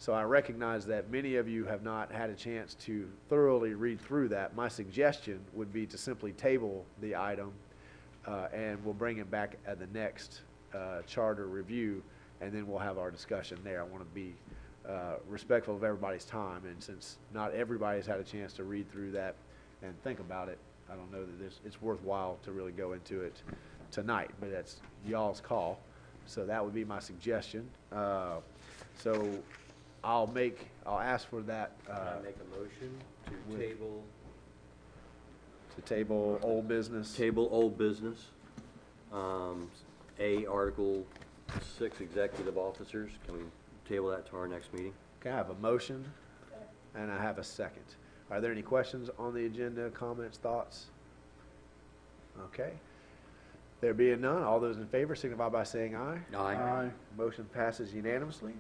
So I recognize that many of you have not had a chance to thoroughly read through that. My suggestion would be to simply table the item, and we'll bring it back at the next charter review, and then we'll have our discussion there. I want to be respectful of everybody's time, and since not everybody's had a chance to read through that and think about it, I don't know that it's worthwhile to really go into it tonight, but that's y'all's call. So that would be my suggestion. So I'll ask for that. Can I make a motion to table old business? Table old business. Article 6, executive officers. Can we table that to our next meeting? Okay, I have a motion and I have a second. Are there any questions on the agenda, comments, thoughts? Okay. There being none, all those in favor signify by saying aye. Aye. Motion passes unanimously.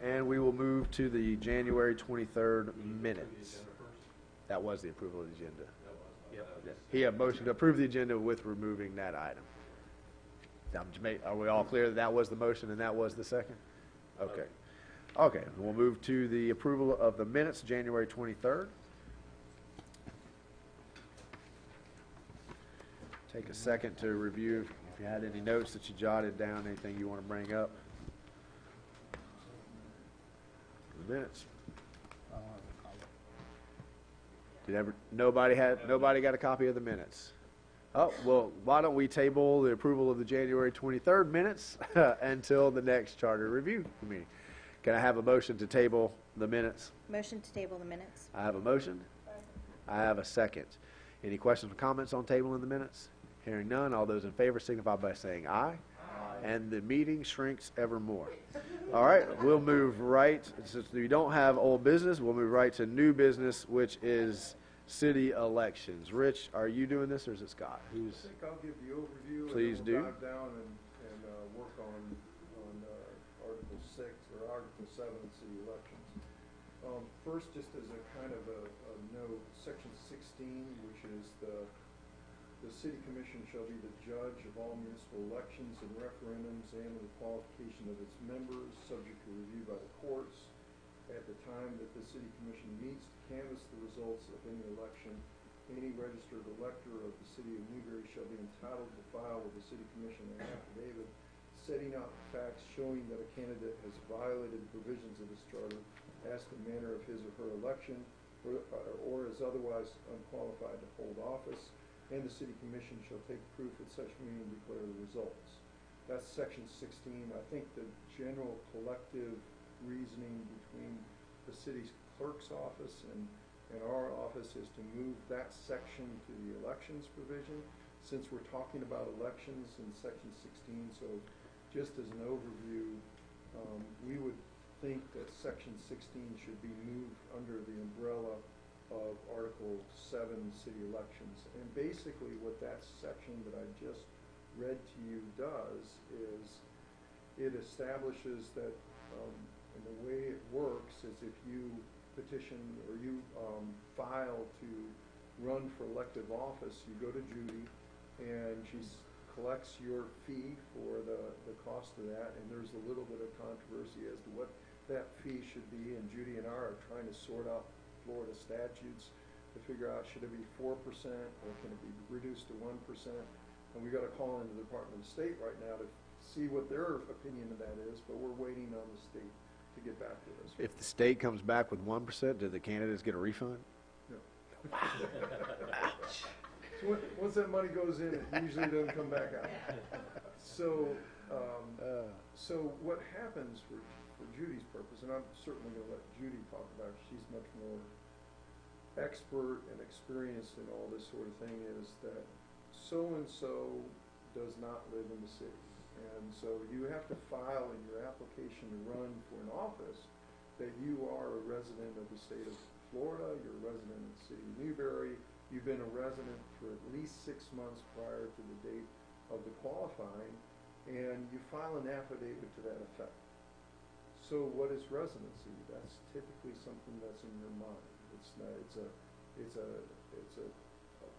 And we will move to the January 23rd minutes. That was the approval of the agenda. Yep. He had motion to approve the agenda with removing that item. Are we all clear that that was the motion and that was the second? Okay. Okay, we'll move to the approval of the minutes, January 23rd. Take a second to review if you had any notes that you jotted down, anything you want to bring up. The minutes. Nobody got a copy of the minutes? Oh, well, why don't we table the approval of the January 23rd minutes until the next charter review meeting? Can I have a motion to table the minutes? Motion to table the minutes. I have a motion. I have a second. Any questions or comments on tabling the minutes? Hearing none, all those in favor signify by saying aye. And the meeting shrinks evermore. All right, we'll move right. Since we don't have old business, we'll move right to new business, which is city elections. Rich, are you doing this or is it Scott? I think I'll give the overview. Please and then we'll do. dive down and work on Article 6 or Article 7, city elections. First, just as a kind of a note, Section 16, which is the city commission shall be the judge of all municipal elections and referendums and the qualification of its members, subject to review by the courts. At the time that the city commission meets to canvass the results of any election, any registered elector of the city of Newberry shall be entitled to file with the city commission an affidavit setting out the facts showing that a candidate has violated the provisions of this charter as to the manner of his or her election or is otherwise unqualified to hold office, and the city commission shall take proof at such meeting and declare the results. That's Section 16. I think the general collective reasoning between the city's clerk's office and our office is to move that section to the elections provision, since we're talking about elections in Section 16. So just as an overview, we would think that Section 16 should be moved under the umbrella of Article 7, city elections. And basically what that section that I just read to you does is it establishes that and the way it works is if you petition or you file to run for elective office, you go to Judy and she collects your fee for the cost of that, and there's a little bit of controversy as to what that fee should be, and Judy and I are trying to sort out Florida statutes to figure out should it be 4% or can it be reduced to 1%, and we got to call into the Department of State right now to see what their opinion of that is, but we're waiting on the state to get back to us. If the state comes back with 1%, do the candidates get a refund? No. So once that money goes in, it usually doesn't come back out. So what happens for Judy's purpose, and I'm certainly going to let Judy talk about it, she's much more expert and experienced in all this sort of thing, is that so-and-so does not live in the city. And so you have to file in your application to run for an office that you are a resident of the state of Florida, you're a resident of the city of Newberry, you've been a resident for at least 6 months prior to the date of the qualifying, and you file an affidavit to that effect. So what is residency? That's typically something that's in your mind. It's not, it's a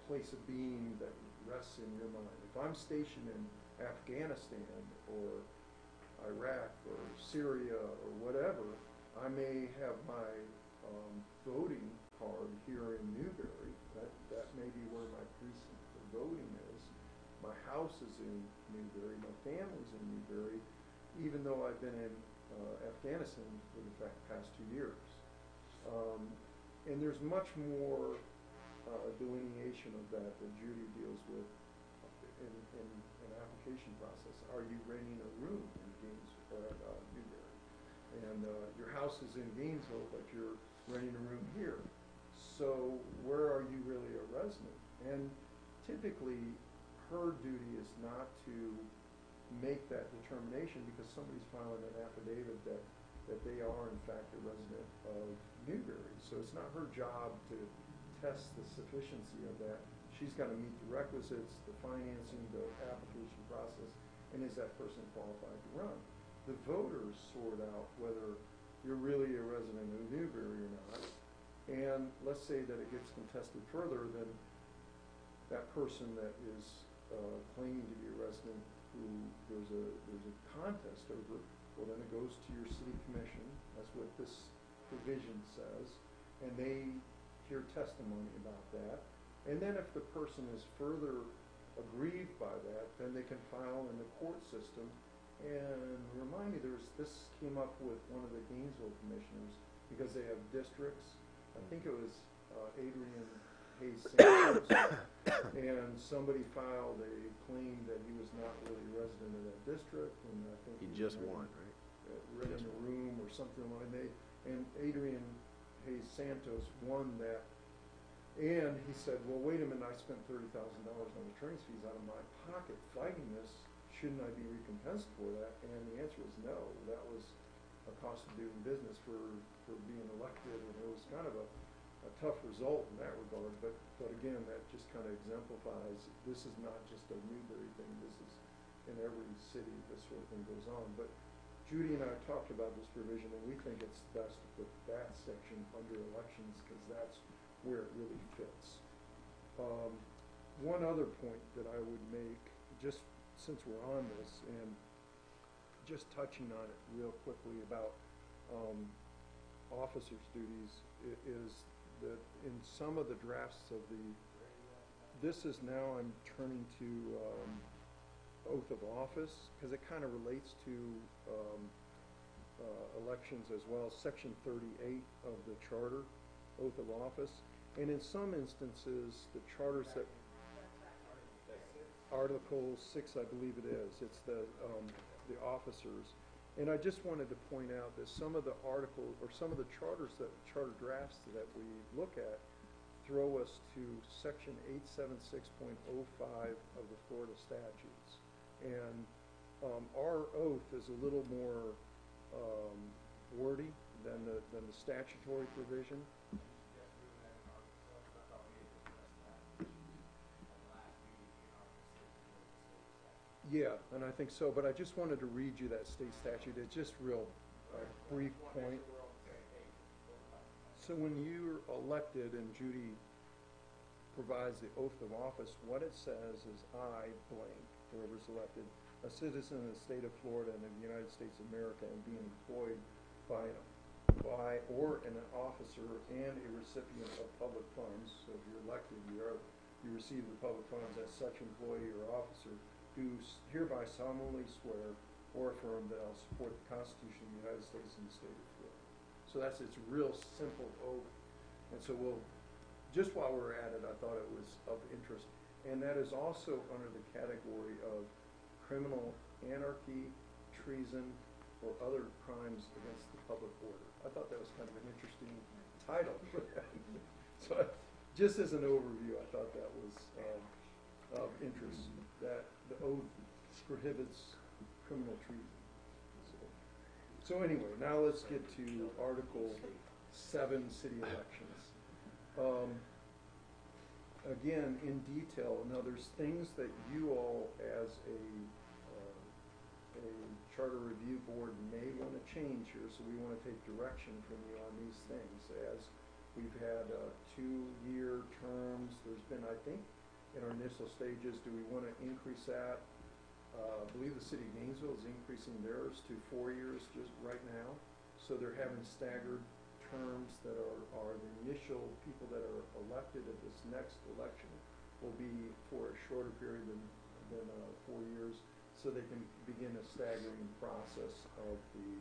place of being that rests in your mind. If I'm stationed in Afghanistan or Iraq or Syria or whatever, I may have my voting card here in Newbury. That may be where my precinct for voting is. My house is in Newbury. My family's in Newbury, even though I've been in Afghanistan for the past 2 years. And there's much more delineation of that Judy deals with in an application process. Are you renting a room in Newbury? And your house is in Gainesville, but you're renting a room here. So where are you really a resident? And typically, her duty is not to make that determination because somebody's filing an affidavit that they are in fact a resident of Newbury. So it's not her job to test the sufficiency of that. She's got to meet the requisites, the financing, the application process, and is that person qualified to run? The voters sort out whether you're really a resident of Newbury or not. And let's say that it gets contested further, then that person that is claiming to be a resident who there's a contest over, well, then it goes to your city commission. That's what this provision says. And they hear testimony about that. And then if the person is further aggrieved by that, then they can file in the court system. And remind me, this came up with one of the Gainesville commissioners because they have districts. I think it was Adrian Hayes Santos, and somebody filed a claim that he was not really a resident of that district, and I think He just won, right? Renting a room or something like that. And Adrian Hayes Santos won that. And he said, well, wait a minute, I spent $30,000 on attorney's fees out of my pocket fighting this. Shouldn't I be recompensed for that? And the answer was no. That was a cost of doing business for being elected, and it was kind of a tough result in that regard. But again, that just kind of exemplifies this is not just a Newbury thing. This is in every city this sort of thing goes on. But Judy and I talked about this provision, and we think it's best to put that section under elections because that's where it really fits. One other point that I would make, just since we're on this, and just touching on it real quickly about officers' duties, is that in some of the drafts of this is now I'm turning to oath of office, because it kind of relates to elections as well. Section 38 of the charter, oath of office. And in some instances, the charters that Article 6, I believe it is. It's the officers. And I just wanted to point out that some of the articles or some of the charter drafts that we look at throw us to Section 876.05 of the Florida statutes. And our oath is a little more wordy than the statutory provision. Yeah, and I think so, but I just wanted to read you that state statute. It's just real brief point. So when you're elected and Judy provides the oath of office, what it says is I, blank, whoever's elected, a citizen of the state of Florida and of the United States of America and being employed by or an officer and a recipient of public funds. So if you're elected, you receive the public funds as such employee or officer, do hereby solemnly swear or affirm that I'll support the Constitution of the United States and the state of Florida. So that's its real simple oath. And so just while we're at it, I thought it was of interest. And that is also under the category of criminal anarchy, treason, or other crimes against the public order. I thought that was kind of an interesting title for that. So just as an overview, I thought that was of interest, that the oath prohibits criminal treason. So anyway, now let's get to Article 7, city elections. Again, in detail, now there's things that you all as a charter review board may want to change here, so we want to take direction from you on these things. As we've had 2-year terms, there's been, I think, in our initial stages, do we want to increase that? I believe the city of Gainesville is increasing theirs to 4 years just right now. So they're having staggered terms that are the initial people that are elected at this next election will be for a shorter period than 4 years, so they can begin a staggering process of the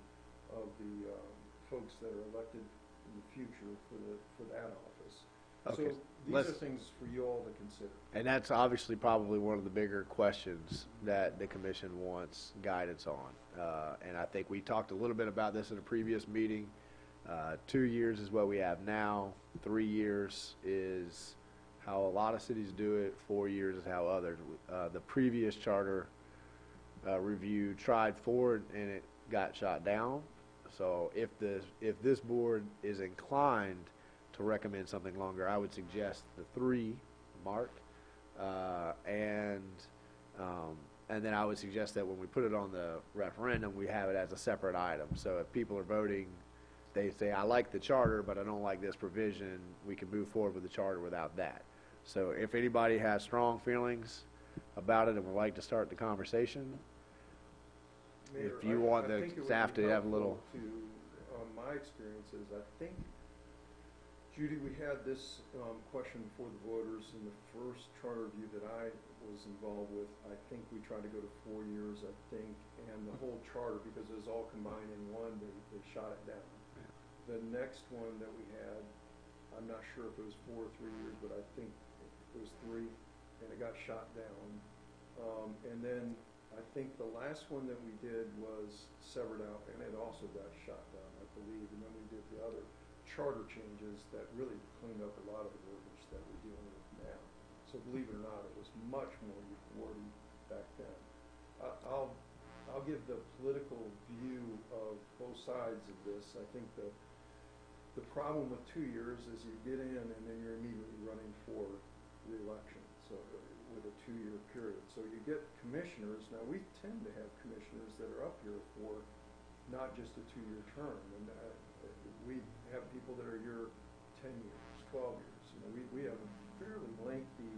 folks that are elected in the future for that office. Okay, So these let's- are things for you all to consider. And that's obviously probably one of the bigger questions that the commission wants guidance on. And I think we talked a little bit about this in a previous meeting. 2 years is what we have now. 3 years is how a lot of cities do it. 4 years is how others. The previous charter review tried 4 and it got shot down. So if this board is inclined to recommend something longer, I would suggest the 3 mark, and then I would suggest that when we put it on the referendum, we have it as a separate item. So if people are voting, they say, I like the charter, but I don't like this provision, we can move forward with the charter without that. So if anybody has strong feelings about it and would like to start the conversation, Mayor, if you I want the think it would staff be to have a little. helpful my experiences, I think, Judy, we had this question before the voters in the first charter review that I was involved with. I think we tried to go to 4 years, I think, and the whole charter, because it was all combined in one, they shot it down. The next one that we had, I'm not sure if it was 4 or 3 years, but I think it was 3, and it got shot down. And then I think the last one that we did was severed out, and it also got shot down, I believe. And then we did the other charter changes that really cleaned up a lot of the verbiage that we're dealing with now. So believe it or not, it was much more wordy back then. I'll give the political view of both sides of this. I think the problem with 2 years is you get in and then you're immediately running for re-election. So with a 2-year period. So you get commissioners. Now we tend to have commissioners that are up here for not just a 2-year term. And we have people that are here 10 years, 12 years. You know, we have fairly lengthy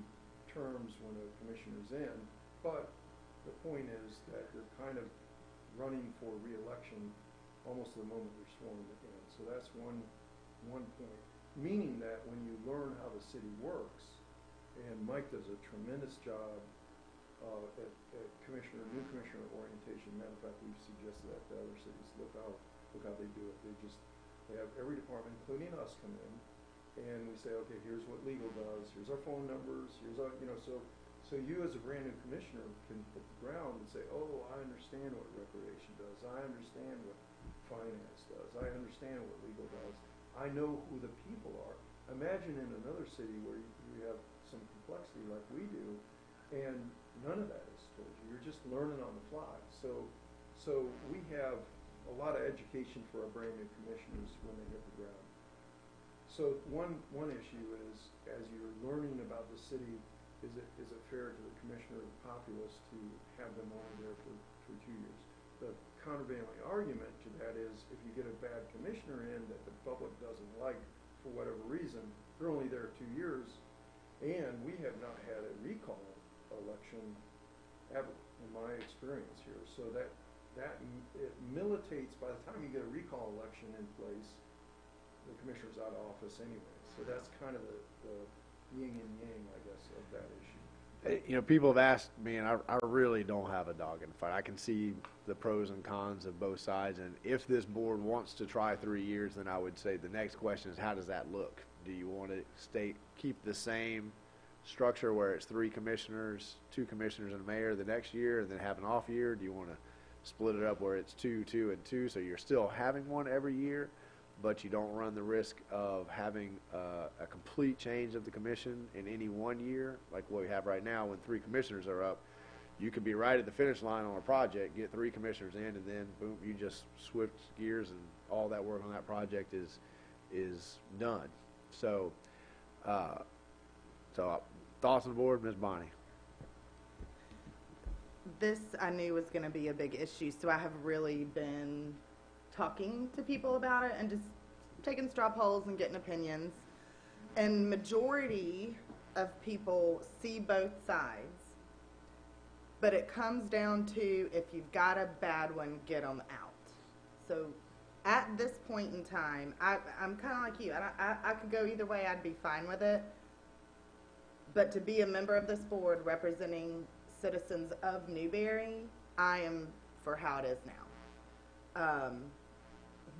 terms when a commissioner's in, but the point is that you're kind of running for re-election almost the moment you're sworn in. So that's one point. Meaning that when you learn how the city works, and Mike does a tremendous job at new commissioner orientation. Matter of fact, we've suggested that to other cities. Look how they do it. They have every department, including us, come in, and we say, okay, here's what legal does. Here's our phone numbers. Here's our, so you as a brand new commissioner can hit the ground and say, oh, I understand what recreation does. I understand what finance does. I understand what legal does. I know who the people are. Imagine in another city where you have some complexity like we do, and none of that is told you. You're just learning on the fly. So we have a lot of education for our brand new commissioners when they hit the ground. So one issue is, as you're learning about the city, is it fair to the commissioner and the populace to have them only there for 2 years? The countervailing argument to that is, if you get a bad commissioner in that the public doesn't like for whatever reason, they're only there 2 years. And we have not had a recall election ever, in my experience here. So that it militates. By the time you get a recall election in place, the commissioner's out of office anyway. So that's kind of the yin and yang, I guess, of that issue. You know, people have asked me, and I really don't have a dog in the fight. I can see the pros and cons of both sides, and if this board wants to try 3 years, then I would say the next question is, how does that look? Do you want to keep the same structure where it's 3 commissioners, 2 commissioners and a mayor the next year, and then have an off year? Do you want to split it up where it's 2, 2, and 2, so you're still having one every year, but you don't run the risk of having a complete change of the commission in any 1 year, like what we have right now when 3 commissioners are up? You could be right at the finish line on a project, get 3 commissioners in, and then boom, you just switch gears, and all that work on that project is done. So, thoughts on the board, Ms. Bonnie? This I knew was going to be a big issue, so I have really been talking to people about it and just taking straw polls and getting opinions. And majority of people see both sides, but it comes down to, if you've got a bad one, get them out. So at this point in time, I'm kind of like you. I could go either way. I'd be fine with it. But to be a member of this board representing citizens of Newberry, I am for how it is now.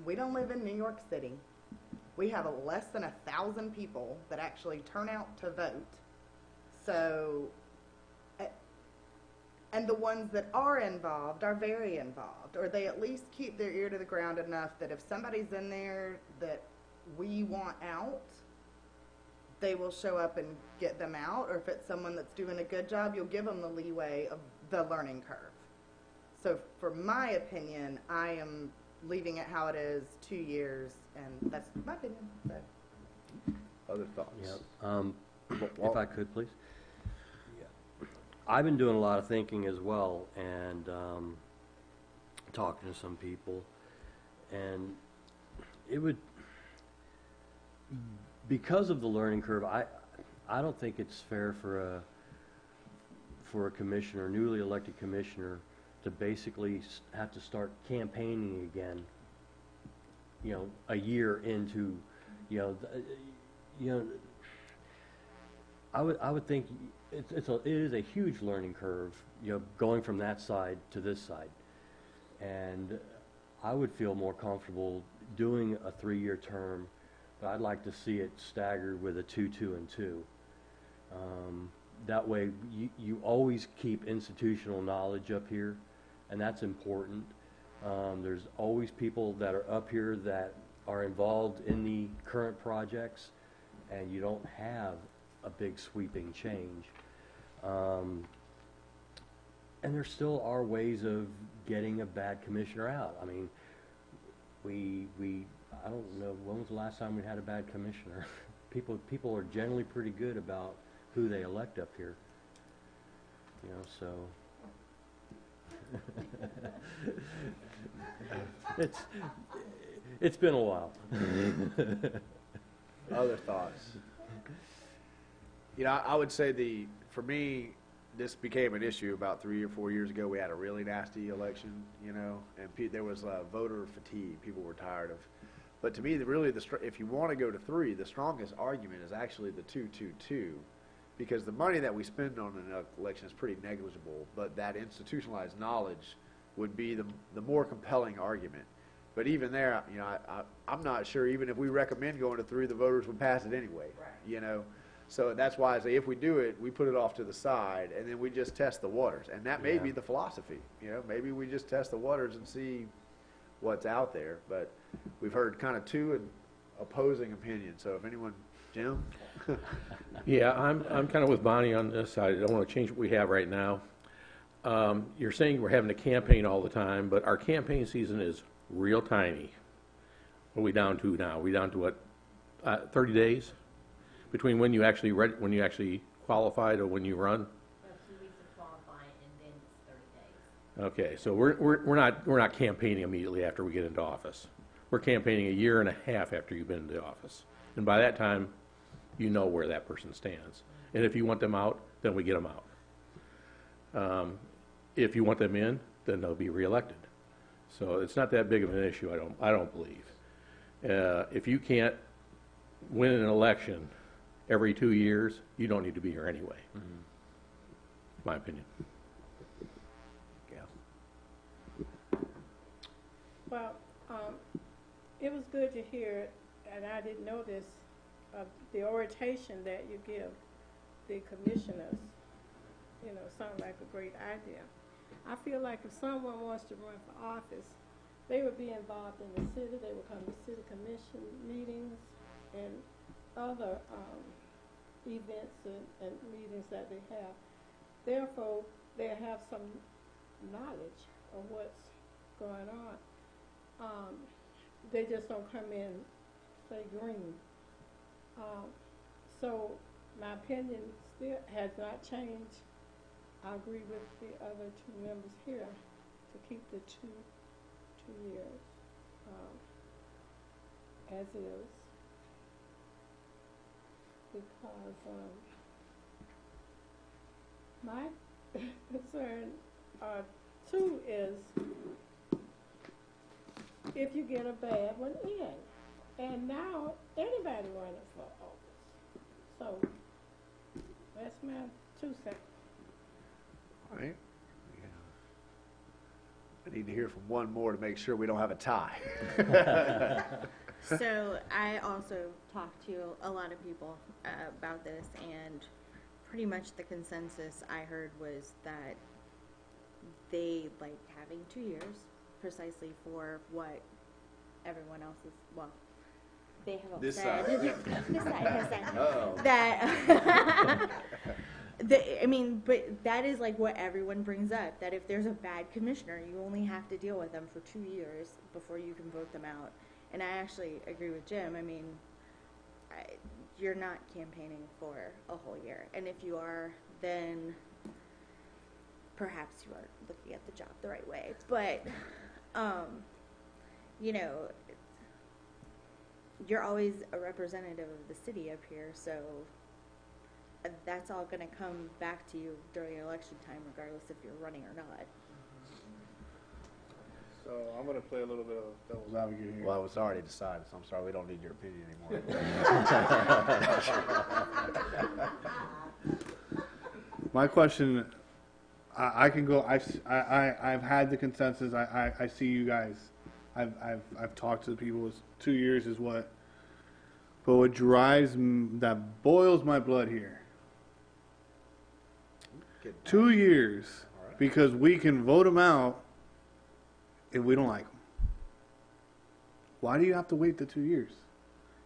We don't live in New York City. We have less than 1,000 people that actually turn out to vote. So, and the ones that are involved are very involved, or they at least keep their ear to the ground enough that if somebody's in there that we want out, they will show up and get them out. Or if it's someone that's doing a good job, you'll give them the leeway of the learning curve. So for my opinion, I am leaving it how it is, 2 years, and that's my opinion. So. Other thoughts? Yeah. If I could, please. I've been doing a lot of thinking as well, and talking to some people, and it would, because of the learning curve, I don't think it's fair for a commissioner, newly elected commissioner, to basically have to start campaigning again, a year into, I would think it is a huge learning curve, going from that side to this side, and I would feel more comfortable doing a 3-year term, but I'd like to see it staggered with a 2, 2, and 2. That way, you always keep institutional knowledge up here, and that's important. There's always people that are up here that are involved in the current projects, and you don't have a big sweeping change. And there still are ways of getting a bad commissioner out. I mean, I don't know, when was the last time we had a bad commissioner? People are generally pretty good about who they elect up here, so. It's been a while. Other thoughts? I would say for me, this became an issue about 3 or 4 years ago. We had a really nasty election, and there was voter fatigue. People were tired of. But to me, if you want to go to 3, the strongest argument is actually the 2-2-2, because the money that we spend on an election is pretty negligible. But that institutionalized knowledge would be the more compelling argument. But even there, I'm not sure. Even if we recommend going to 3, the voters would pass it anyway. Right. So that's why I say if we do it, we put it off to the side, and then we just test the waters. And that may be the philosophy. Maybe we just test the waters and see what's out there. But we've heard kind of 2 and opposing opinions. So if anyone, Jim? Yeah, I'm kind of with Bonnie on this side. I don't want to change what we have right now. You're saying we're having a campaign all the time, but our campaign season is real tiny. What are we down to now? Are we down to what, 30 days? Between when you actually qualified or when you run? 2 weeks of qualifying and then it's 30 days. Okay, so we're not campaigning immediately after we get into office. We're campaigning a year and a half after you've been into office. And by that time, you know where that person stands. And if you want them out, then we get them out. If you want them in, then they'll be reelected. So it's not that big of an issue, I don't believe. If you can't win an election every 2 years, you don't need to be here anyway. Mm-hmm. My opinion. Well, it was good to hear, and I didn't know this, the orientation that you give the commissioners, sounds like a great idea. I feel like if someone wants to run for office, they would be involved in the city, they would come to city commission meetings and other events and meetings that they have. Therefore, they have some knowledge of what's going on. They just don't come in, say, green. So my opinion still has not changed. I agree with the other 2 members here to keep the 2 years as is, because my concern 2 is if you get a bad one in. And now anybody running for office. So that's my 2 cents. All right. I need to hear from one more to make sure we don't have a tie. So I also talked to a lot of people about this, and pretty much the consensus I heard was that they like having 2 years precisely for what everyone else is, well, they have all This said. side. This side has said. Uh-oh. That, I mean, but that is like what everyone brings up, that if there's a bad commissioner, you only have to deal with them for 2 years before you can vote them out. And I actually agree with Jim. I mean, you're not campaigning for a whole year. And if you are, then perhaps you are looking at the job the right way. But, you know, you're always a representative of the city up here, so that's all going to come back to you during election time, regardless if you're running or not. So I'm going to play a little bit of devil's advocate here. Well, it was already decided, so I'm sorry, we don't need your opinion anymore. My question, I can go. I've had the consensus. I see you guys. I've talked to the people. 2 years is what. But what that boils my blood here. 2 years, because we can vote them out if we don't like them. Why do you have to wait the 2 years?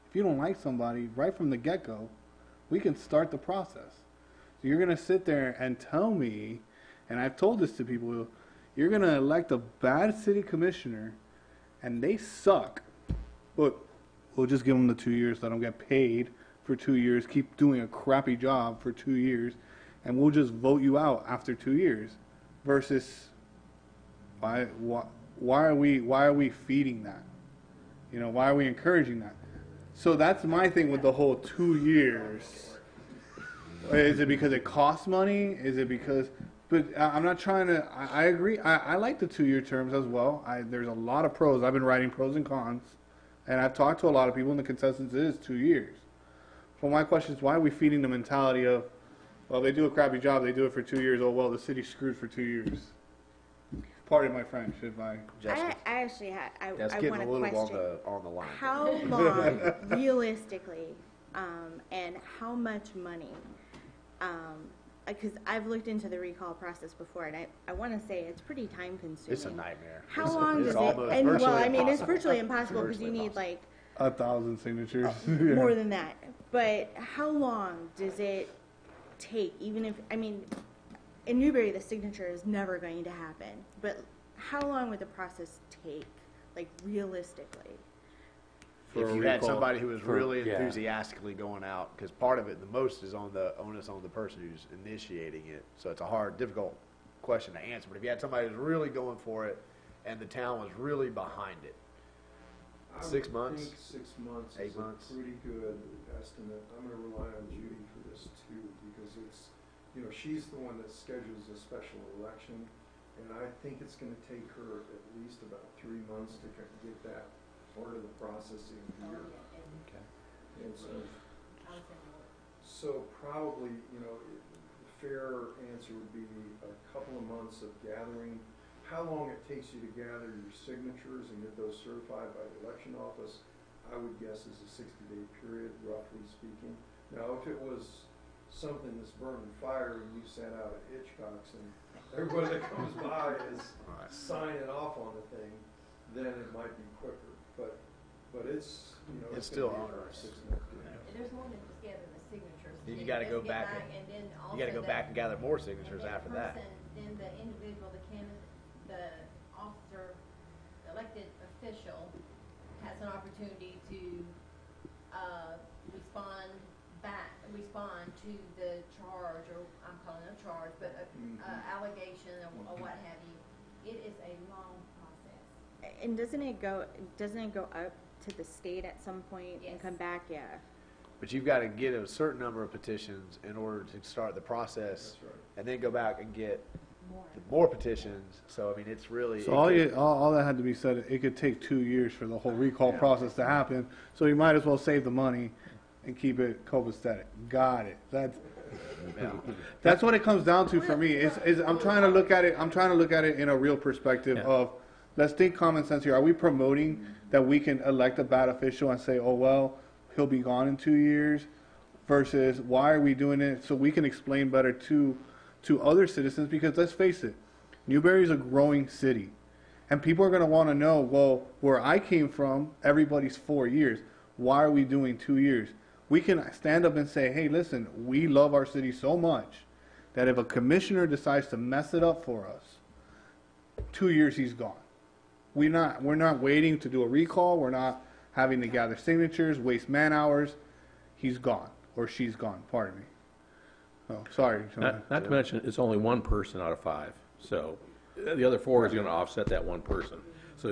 If you don't like somebody, right from the get-go, we can start the process. So you're going to sit there and tell me, and I've told this to people, you're going to elect a bad city commissioner, and they suck, but we'll just give them the 2 years, let them get paid for 2 years, keep doing a crappy job for 2 years, and we'll just vote you out after 2 years. Versus, why are we feeding that? You know, why are we encouraging that? So that's my thing with the whole 2 years. Is it because it costs money? Is it because? But I'm not trying to. I agree. I like the 2 year terms as well. There's a lot of pros. I've been writing pros and cons, and I've talked to a lot of people, and the consensus is 2 years. But my question is, why are we feeding the mentality of, well, they do a crappy job, they do it for 2 years. Oh well, the city's screwed for 2 years. Pardon my French, if I. I actually had. I That's want getting to a little question on the line. how long, realistically, and how much money. Because I've looked into the recall process before, and I want to say it's pretty time consuming. It's a nightmare. How It's- long it's does it? almost And well, virtually I mean, it's impossible. virtually impossible because you Virtually need like 1,000 signatures. more than that. But how long does it take? Even if, I mean, in Newberry, the signature is never going to happen. But how long would the process take, like realistically? If you had somebody who was For- really yeah. enthusiastically going out, because part of it, the most is on the onus on the person who's initiating it. So it's a hard, difficult question to answer. But if you had somebody who's really going for it, and the town was really behind it, I 6 would months? think 6 months 8 is months? a pretty good estimate. I'm gonna rely on Judy for this too, because it's, you know, she's the one that schedules a special election, and I think it's gonna take her at least about 3 months to get that part of the processing here. And so probably, you know, the fair answer would be a couple of months of gathering. How long it takes you to gather your signatures and get those certified by the election office, I would guess is a 60-day period, roughly speaking. Now, if it was something that's burning fire and you sat out at Hitchcock's and everybody that comes by is signing off on the thing, then it might be quicker. But it's, you know, It's gonna still be about onerous. 6 months. There's more than just gathering the signatures. Then you Then gotta go get back and then also You gotta go back and gather more signatures after that. Then the individual, the candidate, the officer, the elected official has an opportunity to, respond to the charge, or I'm calling it a charge, but allegation or what have you. It is a long process. And doesn't it go up to the state at some point and Yes. come back? Yeah. But you've got to get a certain number of petitions in order to start the process, That's right. and then go back and get more petitions. So, I mean, it's really. So it could- all that had to be said, it could take 2 years for the whole recall process to happen. So you might as well save the money and keep it copacetic. Got it. That's what it comes down to for me. Is I'm trying to look at it. I'm trying to look at it in a real perspective of, let's think common sense here. Are we promoting that we can elect a bad official and say, oh well, he'll be gone in 2 years, versus why are we doing it so we can explain better to other citizens? Because let's face it, Newberry is a growing city, and people are going to want to know, well, where I came from, everybody's 4 years. Why are we doing 2 years? We can stand up and say, hey, listen, we love our city so much that if a commissioner decides to mess it up for us, 2 years he's gone. We're not waiting to do a recall. We're not having to gather signatures, waste man hours. He's gone, or she's gone, pardon me. Oh, sorry. Not to mention, it's only one person out of 5, so the other 4 is gonna offset that one person. So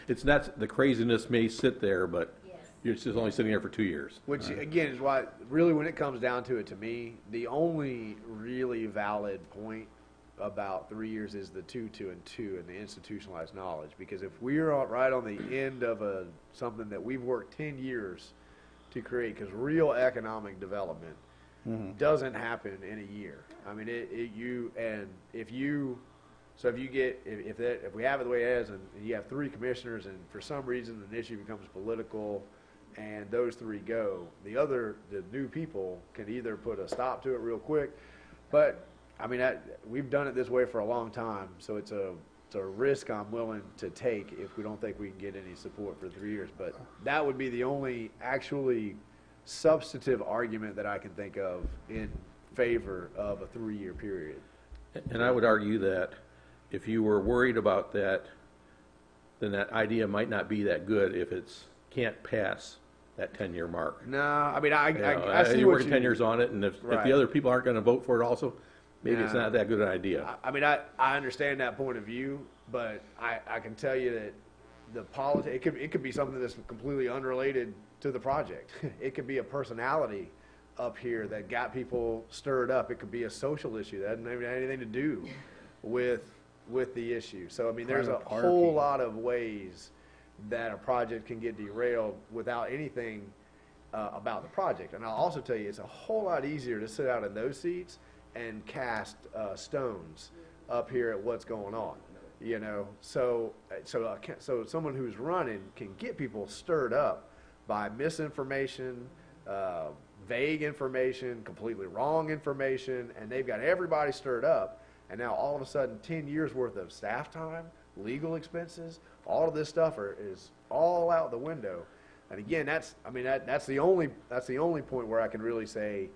it's not, the craziness may sit there, but you're just only sitting there for 2 years. Which, again, is why, really, when it comes down to it, to me, the only really valid point about 3 years is the 2, 2, and 2 and the institutionalized knowledge. Because if we're right on the end of something that we've worked 10 years to create, because real economic development doesn't happen in a year. I mean, if we have it the way it is, and you have 3 commissioners, and for some reason an issue becomes political, and those 3 go, the new people can either put a stop to it real quick. But I mean, we've done it this way for a long time, so it's a risk I'm willing to take if we don't think we can get any support for 3 years. But that would be the only actually substantive argument that I can think of in favor of a 3-year period. And I would argue that if you were worried about that, then that idea might not be that good if it's can't pass that 10-year mark. No, I mean, I see you're what working 10 years on it, and if the other people aren't going to vote for it also, maybe it's not that good an idea. I mean, I understand that point of view, but I can tell you that it could be something that's completely unrelated to the project. It could be a personality up here that got people stirred up. It could be a social issue that doesn't have anything to do with the issue. So I mean, there's a whole lot of ways that a project can get derailed without anything about the project. And I'll also tell you, it's a whole lot easier to sit out in those seats and cast stones up here at what's going on. You know, so someone who's running can get people stirred up by misinformation, vague information, completely wrong information, and they've got everybody stirred up. And now all of a sudden, 10 years worth of staff time, legal expenses, all of this stuff is all out the window. And again, that's the only point where I can really say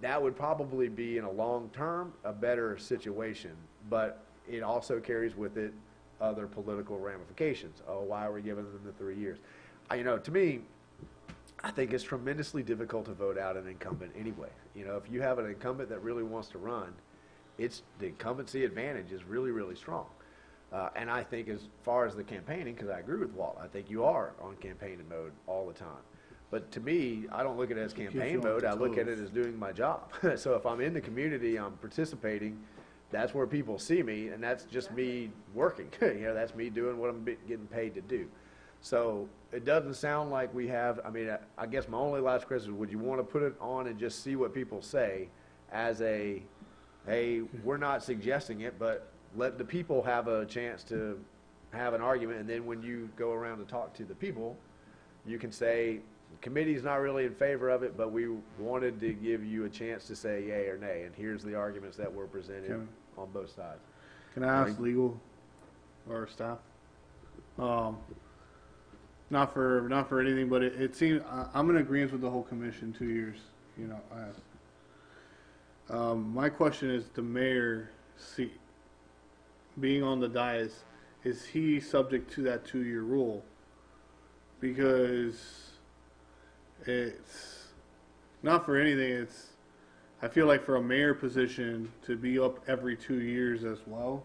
that would probably be in a long term a better situation. But it also carries with it other political ramifications. Oh, why are we giving them the 3 years? To me, I think it's tremendously difficult to vote out an incumbent anyway. You know, if you have an incumbent that really wants to run, the incumbency advantage is really, really strong. And I think as far as the campaigning, because I agree with Walt, I think you are on campaigning mode all the time. But to me, I don't look at it as campaign mode. I look at it as doing my job. So if I'm in the community, I'm participating. That's where people see me, and that's just me working. That's me doing what I'm getting paid to do. So it doesn't sound like we have. I mean, I guess my only last question is: would you want to put it on and just see what people say, as a, hey, we're not suggesting it, but let the people have a chance to have an argument, and then when you go around to talk to the people, you can say, the committee's not really in favor of it, but we wanted to give you a chance to say yay or nay, and here's the arguments that were presented on both sides. Can I ask legal or staff? Not for anything, but it seems I'm in agreement with the whole commission. 2 years, my question is the mayor seat being on the dais, is he subject to that 2-year rule? Because it's not for anything. I feel like for a mayor position to be up every 2 years as well.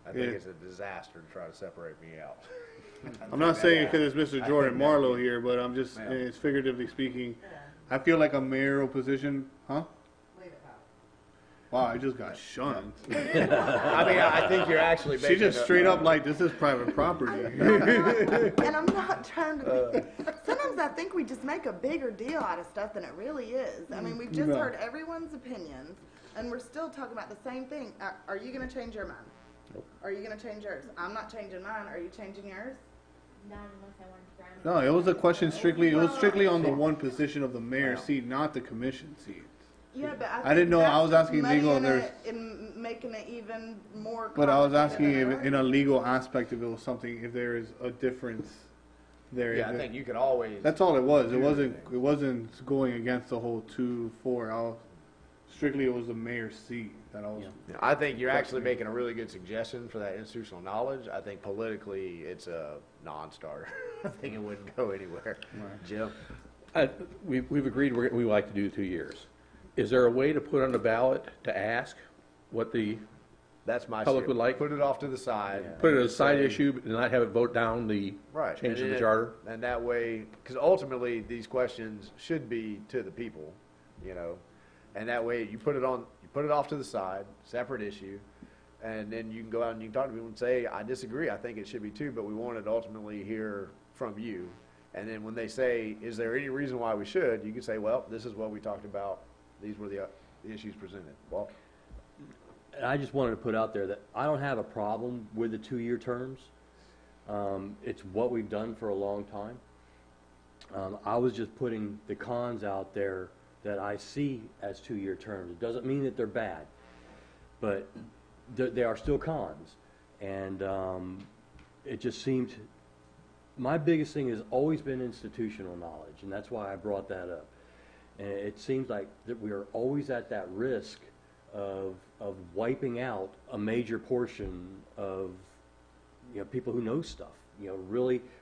I think it's a disaster to try to separate me out. I'm not saying it because it's Mr. Jordan Marlowe here, but I'm just, it's figuratively speaking. I feel like a mayoral position, huh? Wow, I just got shunned. I mean, I think you're actually She making just straight up like, this is private property. And I'm not trying to be, sometimes I think we just make a bigger deal out of stuff than it really is. I mean, we've just No. heard everyone's opinions, and we're still talking about the same thing. Are you gonna change your mind? Nope. Are you gonna change yours? I'm not changing mine. Are you changing yours? Not unless I want to drown. No, it was a question strictly, it was strictly on the one position of the mayor's seat, not the commission seat. Yeah, but I didn't know, I was asking legal, in there's, in making it even more. but I was asking complicated if, than it in a legal aspect, if it was something, if there is a difference there. Yeah, I if it- think you could always. That's all it was. It do wasn't. anything. It wasn't going against the whole 2-4. Strictly, it was the mayor's seat that I was. Yeah. I think you're actually making a really good suggestion for that institutional knowledge. I think politically, it's a non-starter. I think it wouldn't go anywhere. Jim? We've agreed we would like to do 2 years. Is there a way to put on the ballot to ask what the, That's my. Public shit. would like- Put it off to the side. put it as a side Say- issue and not have it vote down the Right. change of And the it- charter? And that way, because ultimately, these questions should be to the people, you know? And that way, you put it off to the side, separate issue, and then you can go out and you can talk to people and say, I disagree, I think it should be too, but we wanted to ultimately hear from you. And then when they say, is there any reason why we should, you can say, well, this is what we talked about, these were the issues presented. Well, And I just wanted to put out there that I don't have a problem with the 2-year terms. It's what we've done for a long time. I was just putting the cons out there that I see as 2-year terms. It doesn't mean that they're bad, but they are still cons. And it just seemed, my biggest thing has always been institutional knowledge, and that's why I brought that up. And it seems like that we are always at that risk of wiping out a major portion of, you know, people who know stuff, you know,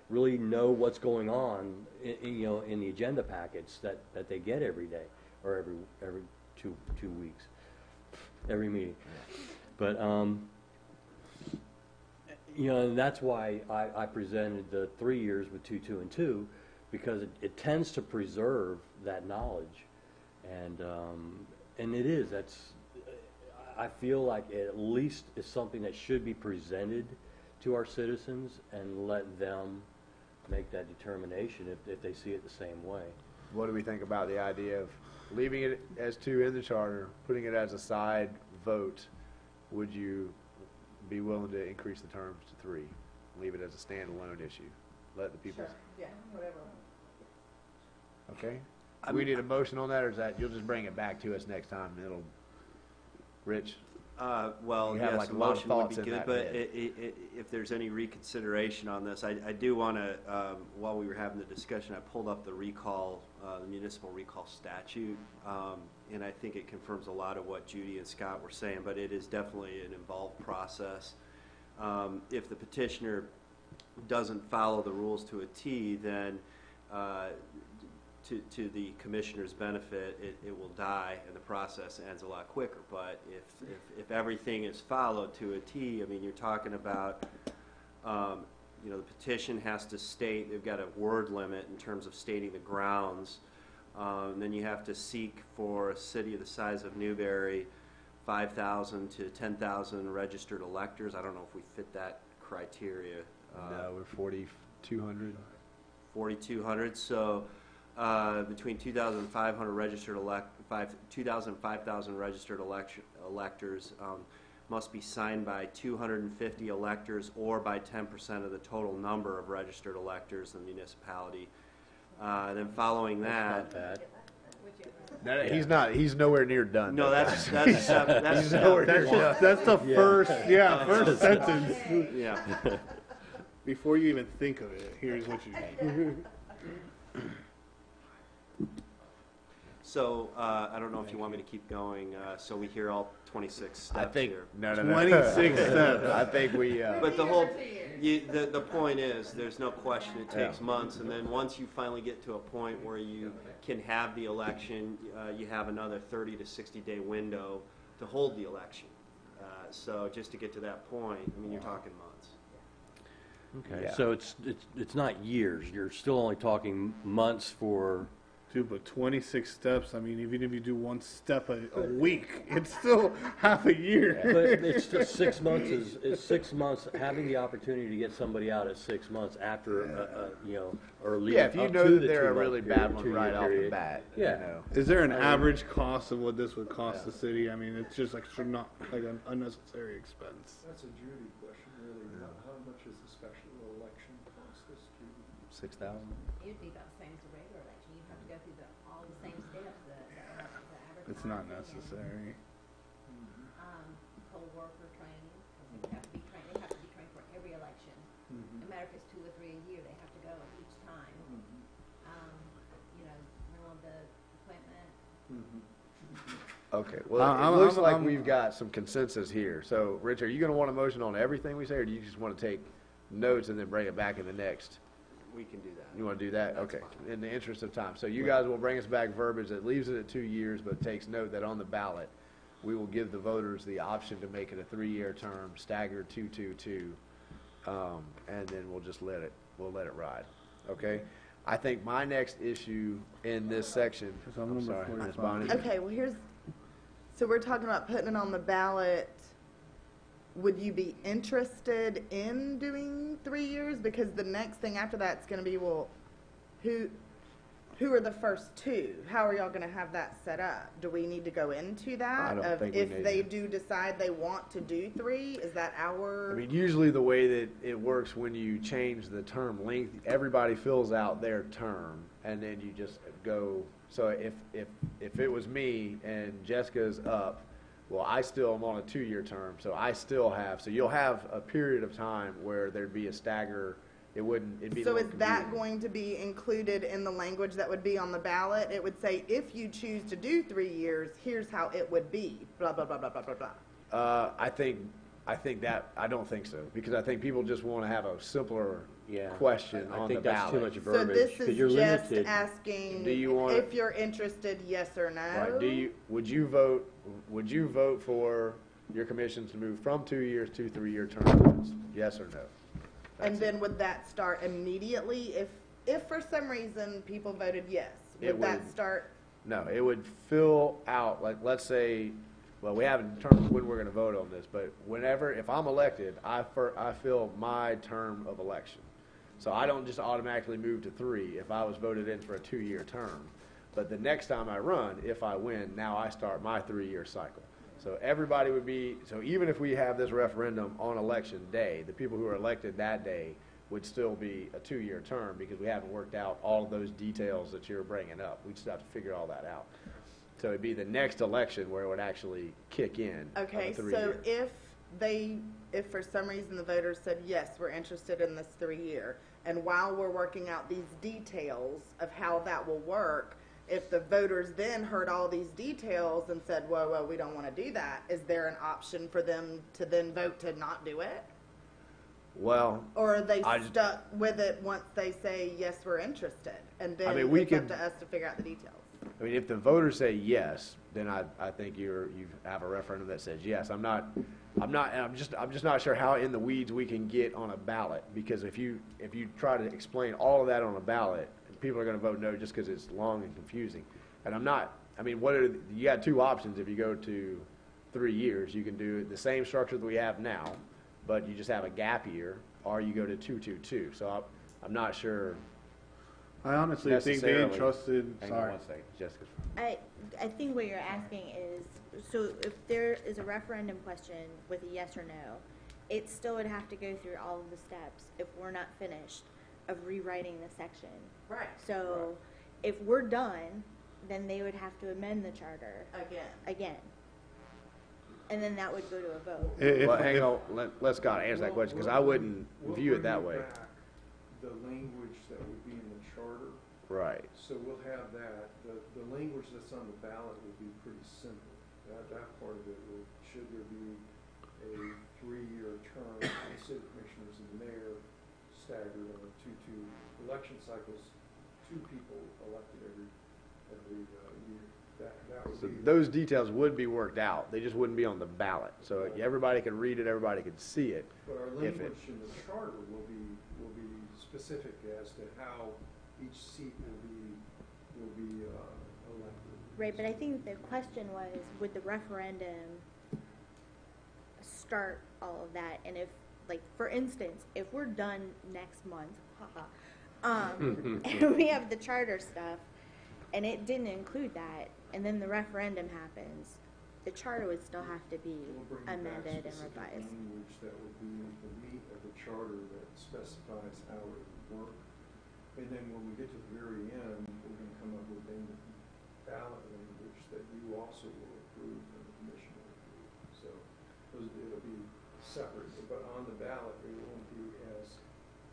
really know what's going on, you know, in the agenda packets that they get every day or every two weeks, every meeting. But you know, and that's why I presented the 3 years with 2, 2, and 2, because it tends to preserve that knowledge, and it is. I feel like it at least is something that should be presented to our citizens and let them make that determination if they see it the same way. what do we think about the idea of leaving it as 2 in the charter, putting it as a side vote? Would you be willing to increase the terms to 3? Leave it as a standalone issue? Let the people, Yeah, whatever. okay? Do we need a motion on that, or is that, you'll just bring it back to us next time, and it'll, Rich? Well, You have, yes, like, a a lot of motion would thoughts be in good, that but head. if there's any reconsideration on this, I do want to, while we were having the discussion, I pulled up the recall, the municipal recall statute, and I think it confirms a lot of what Judy and Scott were saying, but it is definitely an involved process. If the petitioner doesn't follow the rules to a T, then to the commissioner's benefit, it will die and the process ends a lot quicker. But if everything is followed to a T, I mean, you're talking about, you know, the petition has to state, they've got a word limit in terms of stating the grounds. Then you have to seek for a city of the size of Newberry, 5,000 to 10,000 registered electors. I don't know if we fit that criteria. No, we're 4,200. 4,200. So between 2,500 registered 2,000 and 5,000 registered electors must be signed by 250 electors or by 10% of the total number of registered electors in the municipality. Then following that, No, he's nowhere near done. no, though, that's guys. that's He's nowhere near That's done. just, that's the first, first sentence. yeah. Before you even think of it, here's what you do. So I don't know if you want me to keep going. So we hear all 26 steps I think, here. no. 26 steps. I think we, But the point is, there's no question it takes months, and then once you finally get to a point where you can have the election, you have another 30 to 60-day window to hold the election. So just to get to that point, I mean, you're talking months. Okay, Yeah. so it's not years. You're still only talking months for Dude, but 26 steps, I mean, even if you do one step a week, it's still half a year. But it's just 6 months is 6 months, having the opportunity to get somebody out at 6 months after, you know, or leading Yeah, up if you to know the that they're a 2-month really period, bad one 2-year right off the period. bat, you Yeah. know. Is there an average cost of what this would cost the city? I mean, it's just extra, not like an unnecessary expense. That's a Judy question, really. How much is the special election cost us, Judy? 6,000? It'd be about the same as the regular election. You'd have to go through all the same steps, the advertising. It's not and, necessary. Poll worker training, 'cause they have to be trained, they have to be trained for every election. No matter if it's 2 or 3 a year, they have to go each time. You know, run on the equipment. Okay, well, I'm- it looks I'm- like I'm- we've got some consensus here. So, Rich, are you gonna want a motion on everything we say, or do you just wanna take notes and then bring it back in the next? We can do that. You wanna do that? That's Okay, fine. in the interest of time. So you guys will bring us back verbiage that leaves it at 2 years, but takes note that on the ballot, we will give the voters the option to make it a 3-year term, staggered 2-2-2, and then we'll just let it ride, okay? I think my next issue in this section, So I'm I'm number sorry, 45. Ms. Bonnie. Okay, well, so we're talking about putting it on the ballot. Would you be interested in doing 3 years? Because the next thing after that's gonna be, well, who are the first two? How are y'all gonna have that set up? Do we need to go into that? I don't Of think we if need they to. do decide they want to do 3, is that our? I mean, usually the way that it works when you change the term length, everybody fills out their term, and then you just go. So if it was me and Jessica's up, well, I still am on a 2-year term, so I still have. So you'll have a period of time where there'd be a stagger. It'd be. a So little is that confusing. going to be included in the language that would be on the ballot? It would say, if you choose to do 3 years, here's how it would be, blah, blah, blah, blah, blah, blah, blah. I think that I don't think so, because I think people just want to have a simpler Yeah. question I on the think that's too ballot. much So verbiage, this 'cause is you're just limited. asking Do you want- if you're interested, yes or no? Right, would you vote for your commissions to move from 2 years to 3-year terms? Yes or no? And That's then would that start immediately if for some reason people voted yes? It Would that would. start, No, it would fill out, like, let's say, well, we haven't determined when we're gonna vote on this, but if I'm elected, I fill my term of election. So I don't just automatically move to 3 if I was voted in for a 2-year term. But the next time I run, if I win, now I start my 3-year cycle. So everybody so even if we have this referendum on election day, the people who are elected that day would still be a 2-year term, because we haven't worked out all of those details that you're bringing up. We just have to figure all that out. So it'd be the next election where it would actually kick in. of a okay, so 3-year. if for some reason the voters said, yes, we're interested in this 3-year, and while we're working out these details of how that will work, if the voters then heard all these details and said, whoa, we don't want to do that, is there an option for them to then vote to not do it? Well, Or are they I just- stuck with it once they say, yes, we're interested? And then mean, we it's up could- to us to figure out the details. I mean, if the voters say yes, then I think you have a referendum that says yes. I'm just not sure how in the weeds we can get on a ballot, because if you try to explain all of that on a ballot, people are going to vote no just because it's long and confusing. And you got 2 options. If you go to 3 years, you can do the same structure that we have now, but you just have a gap year, or you go to 2-2-2. So I'm not sure. I honestly think they Necessarily. entrusted. Hang on Sorry. one second, Jessica. I think what you're asking is, so if there is a referendum question with a yes or no, it still would have to go through all of the steps, if we're not finished, of rewriting the section. Right. So if we're done, then they would have to amend the charter again. And then that would go to a vote. Well, hang on, let Scott answer that question, because I wouldn't We'll view it bring that you way. back the language that would be in the charter, Right. so we'll have that. The language that's on the ballot will be pretty simple. That part of it should there be a 3-year term for the city commissioners and the mayor staggered on a 2-2 election cycles, 2 people elected every year. That would So be. those details would be worked out, they just wouldn't be on the ballot. So everybody could read it, everybody could see it. But our if it- language in the charter will be specific as to how each seat will be Right, but I think the question was, would the referendum start all of that? And if, like, for instance, if we're done next month, and we have the charter stuff, and it didn't include that, and then the referendum happens, the charter would still have to be We'll bring back amended and specific revised. language that would be the meat of the charter that specifies how it would work. And then when we get to the very end, we're gonna come up with then ballot language that you also will approve and the commission will approve. So it'll be separate, but on the ballot, it won't be as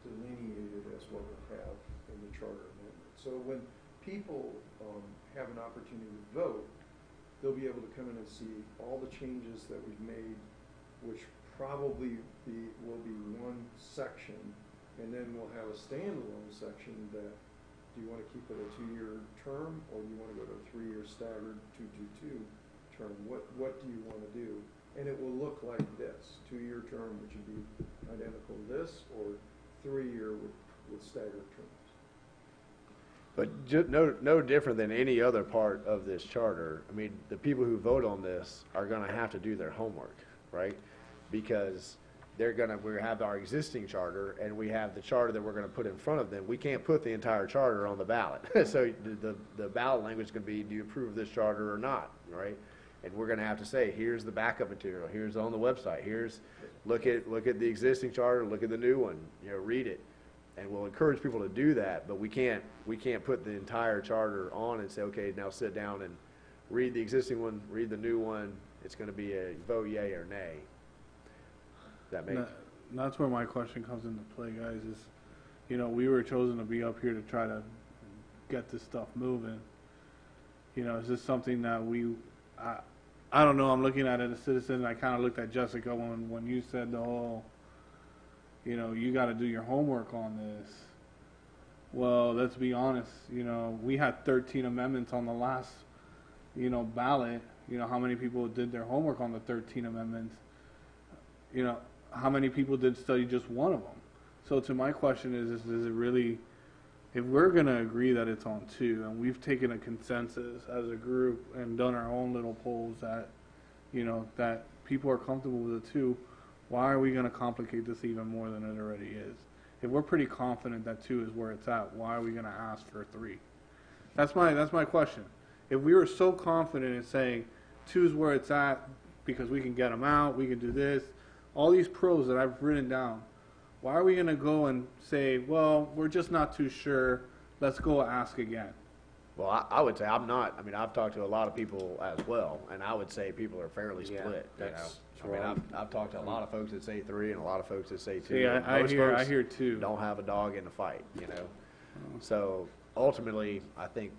delineated as what we'll have in the charter amendment. So when people have an opportunity to vote, they'll be able to come in and see all the changes that we've made, which probably will be one section, and then we'll have a standalone section that, do you want to keep it a 2-year term, or do you want to go to a 3-year staggered 2-2-2 term? What do you want to do? And it will look like this: 2-year term, which would be identical to this, or 3-year with staggered terms. But no different than any other part of this charter. I mean, the people who vote on this are gonna have to do their homework, right? Because we have our existing charter, and we have the charter that we're gonna put in front of them. We can't put the entire charter on the ballot. So the ballot language is gonna be, do you approve this charter or not, right? And we're gonna have to say, here's the backup material, here's on the website, look at the existing charter, look at the new one, read it. And we'll encourage people to do that, but we can't put the entire charter on and say, okay, now sit down and read the existing one, read the new one. It's going to be a vote yay or nay. That makes That's where my question comes into play, guys, is, we were chosen to be up here to try to get this stuff moving. Is this something that I don't know, I'm looking at it as a citizen, and I kind of looked at Jessica when you said the whole, you got to do your homework on this. Well, let's be honest, we had 13 amendments on the last, ballot. How many people did their homework on the 13 amendments? How many people did study just one of them? So to my question is it really, if we're going to agree that it's on 2, and we've taken a consensus as a group and done our own little polls that, that people are comfortable with the 2, why are we going to complicate this even more than it already is? If we're pretty confident that 2 is where it's at, why are we going to ask for 3? That's my question. If we were so confident in saying 2 is where it's at because we can get them out, we can do this, all these pros that I've written down, why are we going to go and say, well, we're just not too sure, let's go ask again? Well, I would say I've talked to a lot of people as well, and I would say people are fairly split. I've talked to a lot of folks that say 3 and a lot of folks that say 2. See, I hear 2. Don't have a dog in the fight, So ultimately, I think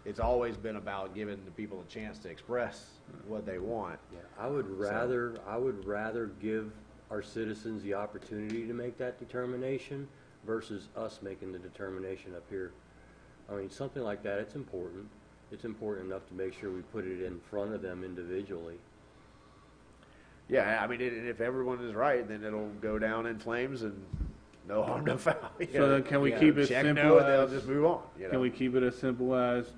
it's always been about giving the people a chance to express what they want. Yeah, I would rather give our citizens the opportunity to make that determination versus us making the determination up here. I mean, something like that, it's important. It's important enough to make sure we put it in front of them individually. Yeah, I mean, if everyone is right, then it'll go down in flames and no harm, no foul. So then can we keep it check simple no, and they'll as, just move on. Can we keep it as simple as,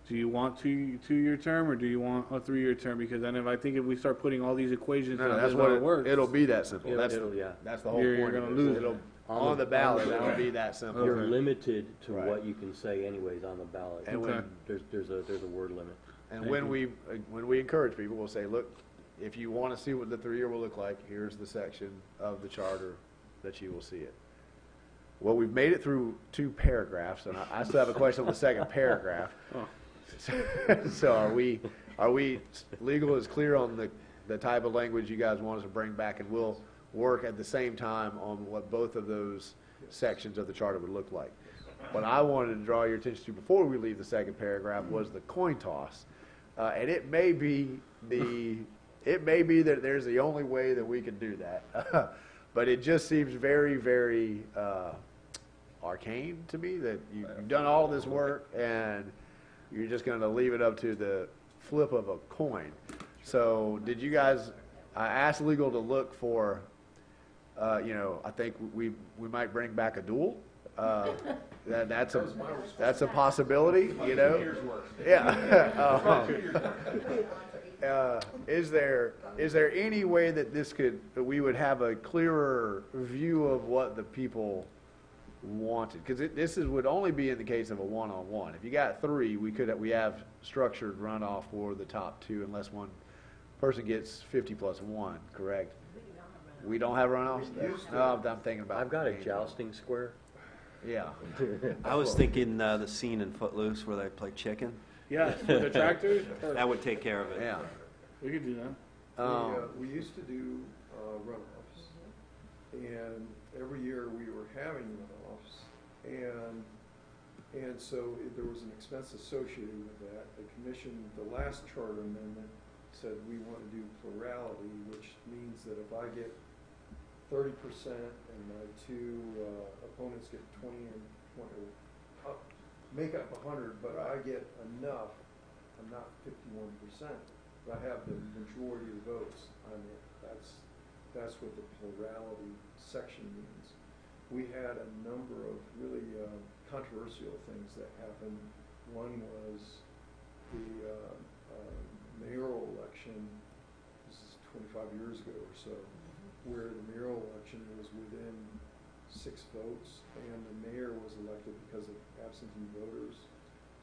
do you want 2-year term or do you want a 3-year term? Because then if we start putting all these equations No, on that's this what how it works. it'll be that simple. That's yeah. the whole You're point. gonna of lose it. it. On the ballot, that'll be that simple. You're limited to Right. what you can say anyways on the ballot. And Okay. There's a word limit. And when we encourage people, we'll say, look, if you want to see what the 3-year will look like, here's the section of the charter that you will see it. Well, we've made it through 2 paragraphs, and I still have a question on the second paragraph. Oh. So are we legal is clear on the type of language you guys want us to bring back, and we'll work at the same time on what both of those sections of the charter would look like. What I wanted to draw your attention to before we leave the second paragraph was the coin toss, and it may be that there's the only way that we can do that, but it just seems very, very arcane to me that you've done all this work and you're just going to leave it up to the flip of a coin. So did you guys? I asked legal to look for. I think we might bring back a duel. that's a possibility, you know? Yeah. Is there any way that that we would have a clearer view of what the people wanted? Because this would only be in the case of a one-on-one. If you got three, we have structured runoff for the top two unless one person gets 50 plus one, correct? We don't have runoffs? No, I'm thinking about. I've got a jousting square. Yeah. I was thinking the scene in Footloose where they play chicken. Yeah, for the tractors. That would take care of it. Yeah. We could do that. We used to do runoffs, and every year we were having runoffs, and so there was an expense associated with that. The commission, the last charter amendment, said we want to do plurality, which means that if I get 30% and my two opponents get 20 and 20, make up 100, but I get enough. I'm not 51%. But I have the majority of votes. I mean, that's what the plurality section means. We had a number of really controversial things that happened. One was the mayoral election. This is 25 years ago or so, where the mayoral election was within 6 votes, and the mayor was elected because of absentee voters.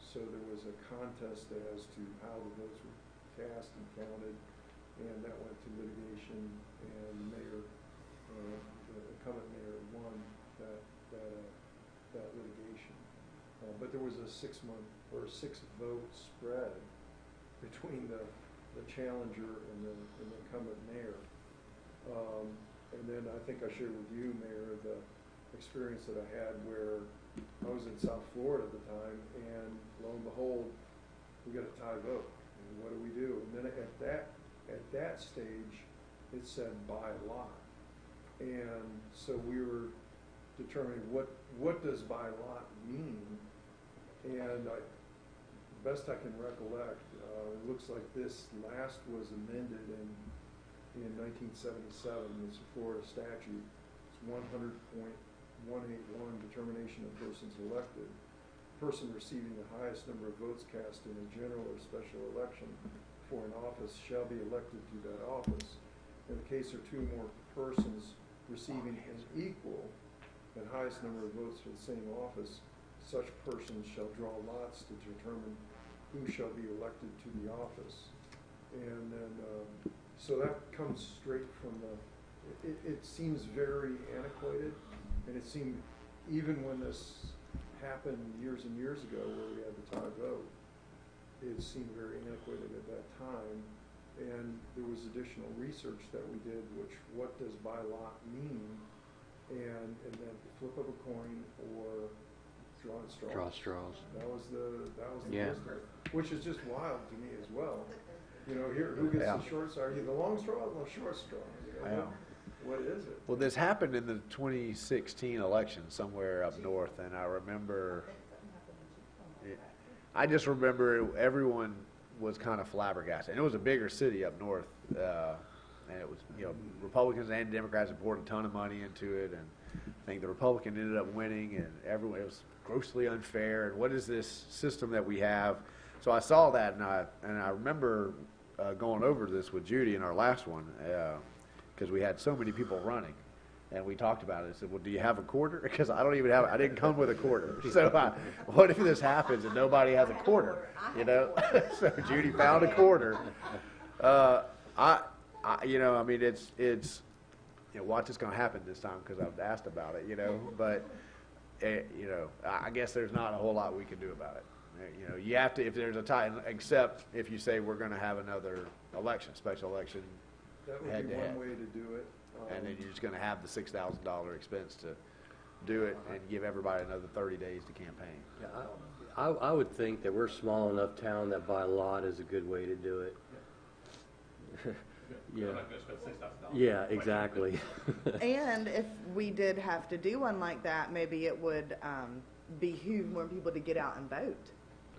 So there was a contest as to how the votes were cast and counted, and that went to litigation, and the mayor, the incumbent mayor, won that litigation. But there was a 6-month or 6-vote spread between the challenger and the incumbent mayor. And then I think I shared with you, Mayor, the experience that I had where I was in South Florida at the time, and lo and behold, we got a tie vote. And what do? And then at that stage, it said by lot. And so we were determining what does by lot mean. And best I can recollect, it looks like this last was amended in 1977. It's a Florida statute. It's 100.181, determination of persons elected. Person receiving the highest number of votes cast in a general or special election for an office shall be elected to that office. In the case of 2 more persons receiving an equal and highest number of votes for the same office, such persons shall draw lots to determine who shall be elected to the office. And then, so that comes straight from it seems very antiquated, and it seemed, even when this happened years and years ago where we had the tie vote, it seemed very antiquated at that time. And there was additional research that we did, what does by lot mean? And then flip of a coin or draw straws. Draw straws. That was the Yeah. history, which is just wild to me as well. You know, here, who gets the short straw? Are you the long straw or the short straw? You know, what is it? Well, this happened in the 2016 election somewhere up north, and I remember, I just remember everyone was kind of flabbergasted. And it was a bigger city up north, and it was, you know, Republicans and Democrats had poured a ton of money into it, and I think the Republican ended up winning, and everyone, it was grossly unfair, and what is this system that we have? So I saw that, and I remember going over this with Judy in our last one, because we had so many people running, and we talked about it. I said, well, do you have a quarter? Because I didn't come with a quarter. So what if this happens and nobody has a quarter, you know? So Judy found a quarter. You know, I mean, it's, you know, watch what's going to happen this time, because I've asked about it, you know, but, you know, I guess there's not a whole lot we can do about it. You know, you have to, if there's a tie, except if you say we're going to have another election, special election, That would head be to head. one way to do it. And then you're just going to have the $6,000 expense to do it and give everybody another 30 days to campaign. Yeah, I would think that we're a small enough town that by lot is a good way to do it. Yeah. Yeah, exactly. And if we did have to do one like that, maybe it would behoove more people to get out and vote.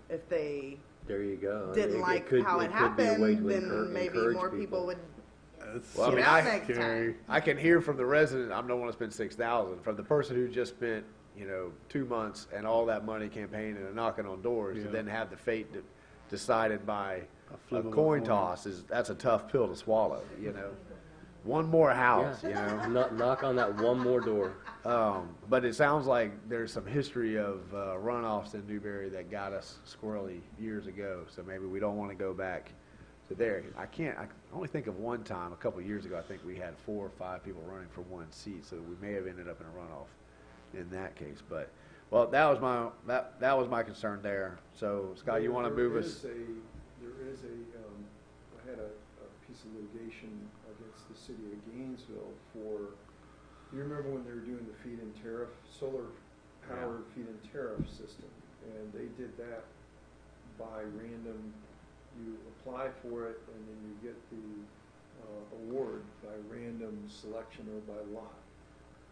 If they There you go. didn't like how it happened, then maybe more people would. Well, I Get mean, out next time. I can hear from the resident, I don't want to spend $6,000. From the person who just spent 2 months and all that money campaigning and knocking on doors, Yeah. and then have the fate decided by A flip a of a coin coin. toss that's a tough pill to swallow. One more house, Knock on that one more door. But it sounds like there's some history of runoffs in Newberry that got us squirrely years ago. So maybe we don't want to go back to there. I only think of one time a couple of years ago. I think we had 4 or 5 people running for one seat, so we may have ended up in a runoff in that case. But well, that was my concern there. So Scott, you want to move us? There is I had a piece of litigation against the city of Gainesville for, you remember when they were doing the feed-in tariff, solar-powered feed-in tariff system, and they did that by random, you apply for it, and then you get the award by random selection or by lot.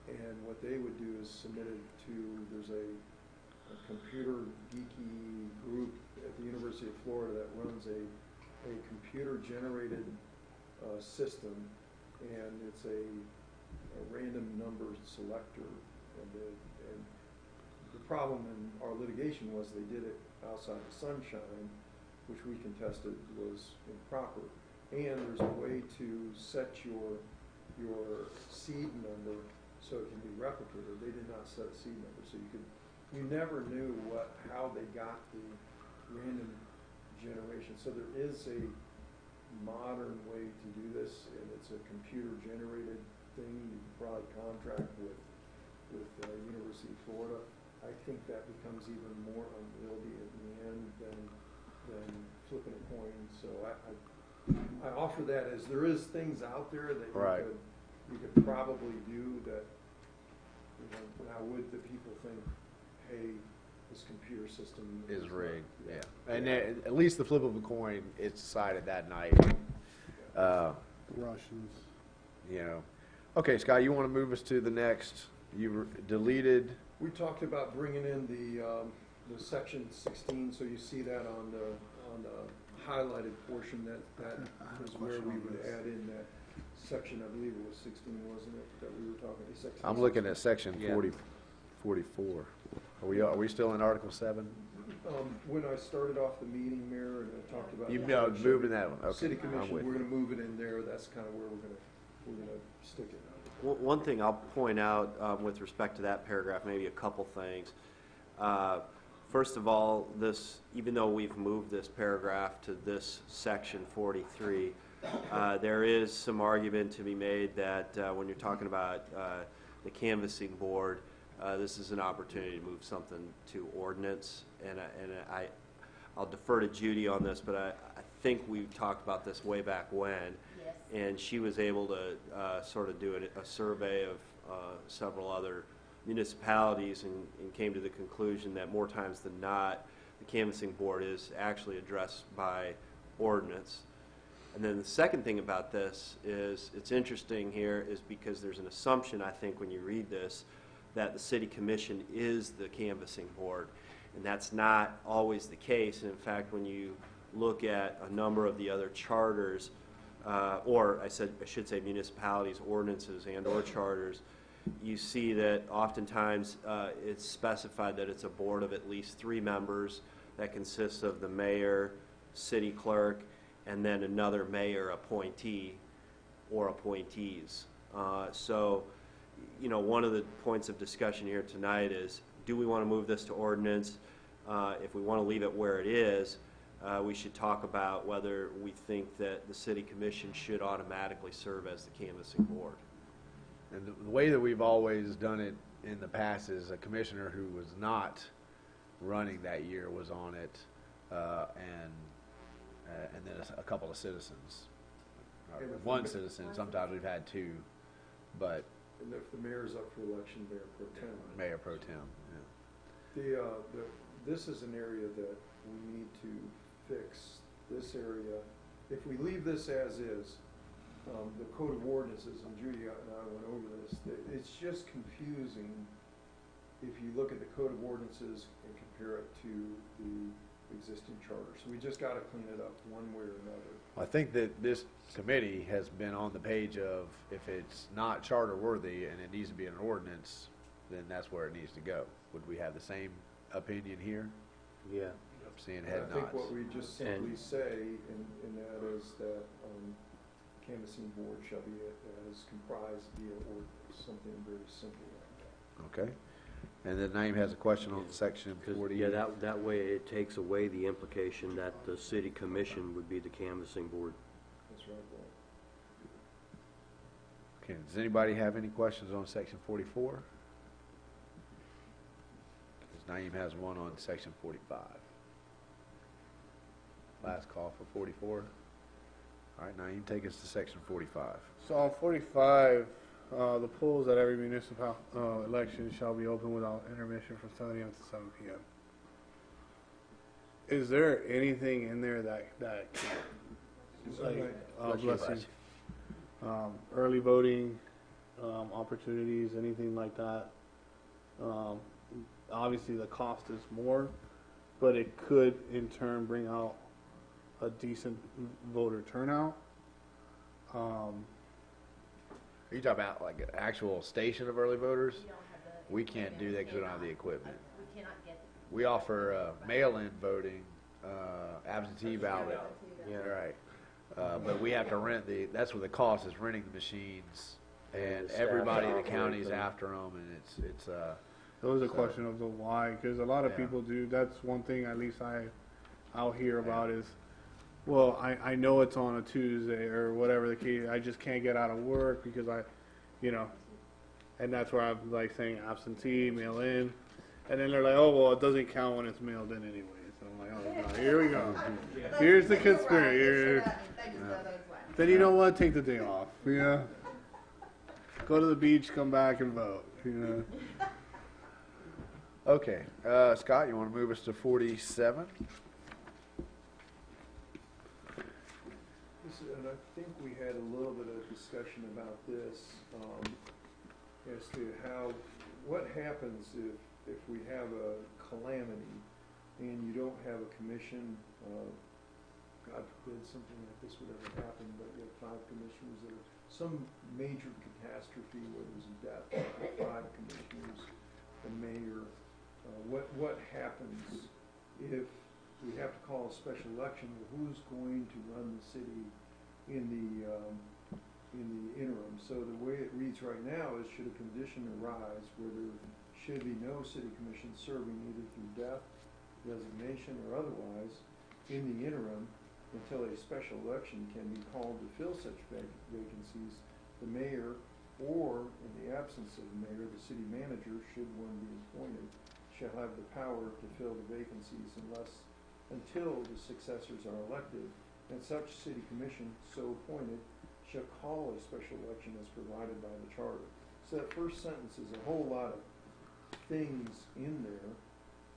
And what they would do is submit it to, there's a computer geeky group at the University of Florida that runs a computer-generated system, and it's a random number selector. And the problem in our litigation was they did it outside the sunshine, which we contested was improper. And there's a way to set your seed number so it can be replicated. They did not set a seed number, so you never knew how they got the random generation. So there is a modern way to do this, and it's a computer-generated thing. You can probably contract with University of Florida. I think that becomes even more unwieldy in the end than flipping a coin. So I offer that as there is things out there that you could probably do that. Now would the people think, hey, this computer system Is rigged, yeah. And at least the flip of a coin, it's decided that night. Russians. Okay, Scott, you want to move us to the next? You deleted. We talked about bringing in the section 16, so you see that on the highlighted portion. That is where we would add in that section. I believe it was 16, wasn't it? That we were talking. Section I'm looking at section 44. Are we still in Article 7? When I started off the meeting, Mayor, and I talked about moving that one. Okay, City I'm Commission, with we're you. going to move it in there. That's kind of where we're going to stick it. One thing I'll point out with respect to that paragraph, maybe a couple things. First of all, even though we've moved this paragraph to this section 43, there is some argument to be made that when you're talking about the canvassing board, this is an opportunity to move something to ordinance, and I'll defer to Judy on this, but I think we talked about this way back when. Yes. And she was able to sort of do a survey of several other municipalities and came to the conclusion that more times than not, the canvassing board is actually addressed by ordinance. And then the second thing about this is, it's interesting here, is because there's an assumption, I think, when you read this, that the city commission is the canvassing board. And that's not always the case. And in fact, when you look at a number of the other charters, or I should say municipalities, ordinances, and/or charters, you see that oftentimes it's specified that it's a board of at least 3 members that consists of the mayor, city clerk, and then another mayor appointee or appointees. So, one of the points of discussion here tonight is, do we want to move this to ordinance? If we want to leave it where it is, we should talk about whether we think that the city commission should automatically serve as the canvassing board. And the way that we've always done it in the past is a commissioner who was not running that year was on it, and then a couple of citizens. One citizen, sometimes we've had 2, but And if the mayor's up for election, Mayor Pro Tem. Mayor Pro Tem, yeah. This is an area that we need to fix. This area, if we leave this as is, the code of ordinances, and Judy and I went over this, it's just confusing if you look at the code of ordinances and compare it to the existing charter. So we just got to clean it up one way or another. I think that this committee has been on the page of, if it's not charter worthy and it needs to be an ordinance, then that's where it needs to go. Would we have the same opinion here? Yeah. I'm seeing I head think nods. what we just simply say in that is that, canvassing board shall be as comprised via ordinance, something very simple like that. Okay. And then Naeem has a question on section 'Cause, 40. yeah, that way it takes away the implication that the city commission would be the canvassing board. That's right, Walt. Okay, does anybody have any questions on section 44? Because Naeem has one on section 45. Last call for 44. All right, Naeem, take us to section 45. So on 45, the polls at every municipal election shall be open without intermission from 7 a.m. to 7 p.m. Is there anything in there that like, bless you. Early voting opportunities, anything like that? Obviously, the cost is more, but it could in turn bring out a decent voter turnout. Are you talking about like an actual station of early voters? We don't have the. We can't do that because we don't have the equipment. We cannot get. We offer mail-in voting, absentee ballot. Yeah. Right. But we have to rent that's where the cost is, renting the machines. And the staff everybody in the to county's operate them. after them, and it's That was a question of the why, because a lot of Yeah. people do. That's one thing at least I'll hear about is, well, I know it's on a Tuesday or whatever the case. I just can't get out of work because and that's where I'm like saying absentee, mail in, and then they're like, oh well, it doesn't count when it's mailed in anyways. And I'm like, oh god, here we go. Here's the conspiracy. Then you know what? Take the day off. Yeah. Go to the beach, come back and vote. okay. Scott, you want to move us to 47? And I think we had a little bit of discussion about this, as to what happens if we have a calamity and you don't have a commission, God forbid something like this would ever happen, but you have 5 commissioners that are some major catastrophe, whether it's a death, 5 commissioners, the mayor. What happens if we have to call a special election? Who's going to run the city in the interim? So the way it reads right now is, should a condition arise where there should be no city commission serving either through death, resignation, or otherwise in the interim until a special election can be called to fill such vacancies, the mayor, or in the absence of the mayor, the city manager, should one be appointed, shall have the power to fill the vacancies until the successors are elected, and such city commission so appointed shall call a special election as provided by the charter. So that first sentence is a whole lot of things in there,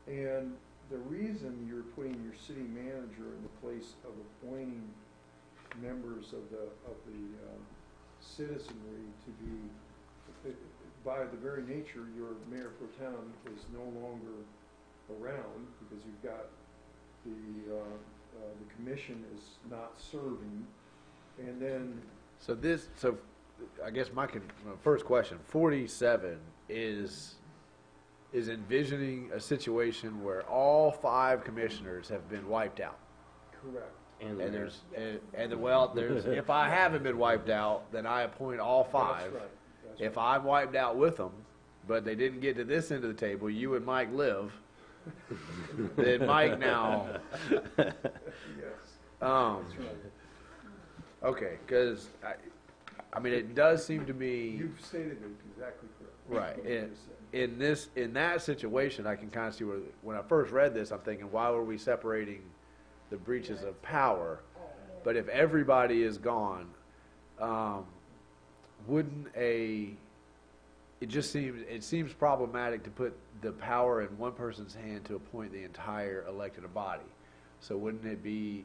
and the reason you're putting your city manager in the place of appointing members of the citizenry to be, by the very nature, your mayor pro tem is no longer around because you've got the commission is not serving, and then So I guess my first question, 47 is envisioning a situation where all 5 commissioners have been wiped out. correct. And there's if I haven't been wiped out, then I appoint all 5. That's right. That's If right. I'm wiped out with them, but they didn't get to this end of the table, you and Mike live, then Mike now, Yes, um, that's right. okay, because I mean, it does seem to me, You've stated it exactly correct. right, What you just said. in that situation, I can kind of see where, when I first read this, I'm thinking, why were we separating the breaches of power? But if everybody is gone, wouldn't it seems problematic to put the power in one person's hand to appoint the entire elected body. So wouldn't it be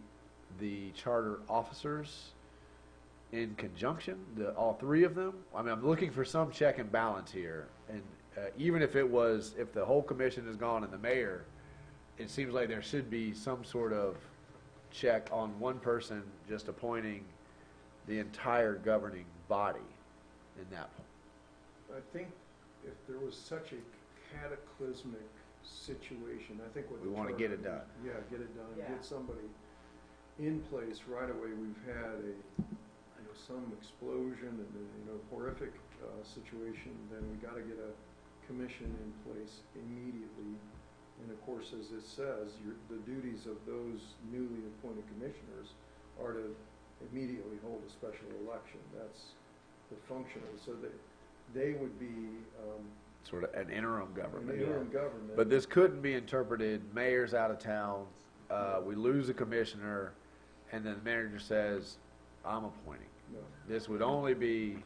the charter officers in conjunction, all 3 of them? I mean, I'm looking for some check and balance here, and even if the whole commission is gone and the mayor, it seems like there should be some sort of check on one person just appointing the entire governing body in that. I think if there was such a cataclysmic situation, I think what. We the wanna get charter- it done. Yeah, get it done, Yeah. get somebody in place right away. We've had some explosion and horrific situation, then we gotta get a commission in place immediately. And of course, as it says, the duties of those newly appointed commissioners are to immediately hold a special election. That's the function of it. So they would be Sort of an interim an government. interim government. But this couldn't be interpreted, mayor's out of town, we lose a commissioner, and then the manager says, I'm appointing. No, This would only be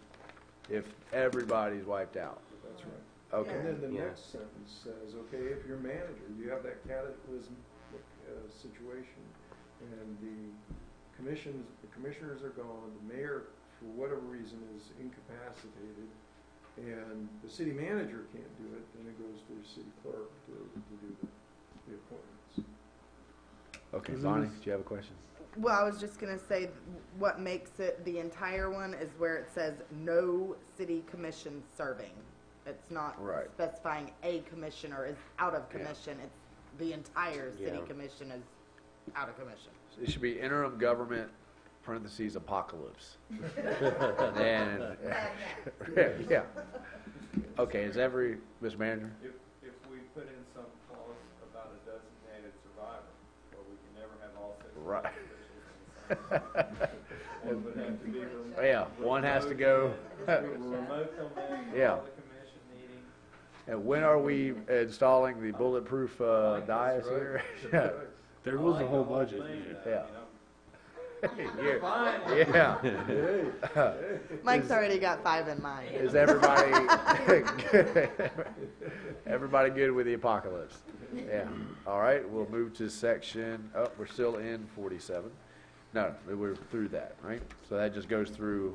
if everybody's wiped out. that's right. Okay. And then the Yeah. next sentence says, okay, if you're manager, you have that cataclysmic situation, and the commissioners are gone, the mayor, for whatever reason, is incapacitated, and the city manager can't do it, then it goes to the city clerk to do the appointments. Okay, Isn't Bonnie, this- do you have a question? Well, I was just gonna say, what makes it the entire one is where it says no city commission serving. It's not Right. specifying a commissioner is out of commission, it's the entire city Yeah. commission is out of commission. It should be interim government, parentheses, apocalypse. And, yeah. Okay, is Mr. Manager? If we put in some clause about a designated survivor, where we can never have all six Right. elected officials in the same spot, one would have to be remote. Yeah, one has to go. Remote come in, Yeah. call the commission meeting. And when are we installing the bulletproof dais That's right. here? That's right. There I was like a whole the whole budget. thing, Yeah. you know. Yeah. Fine. Yeah. Mike's already got 5 in mind. Is everybody everybody good with the apocalypse? Yeah. All right, we'll move to section, we're still in 47. No, we're through that, right? So that just goes through,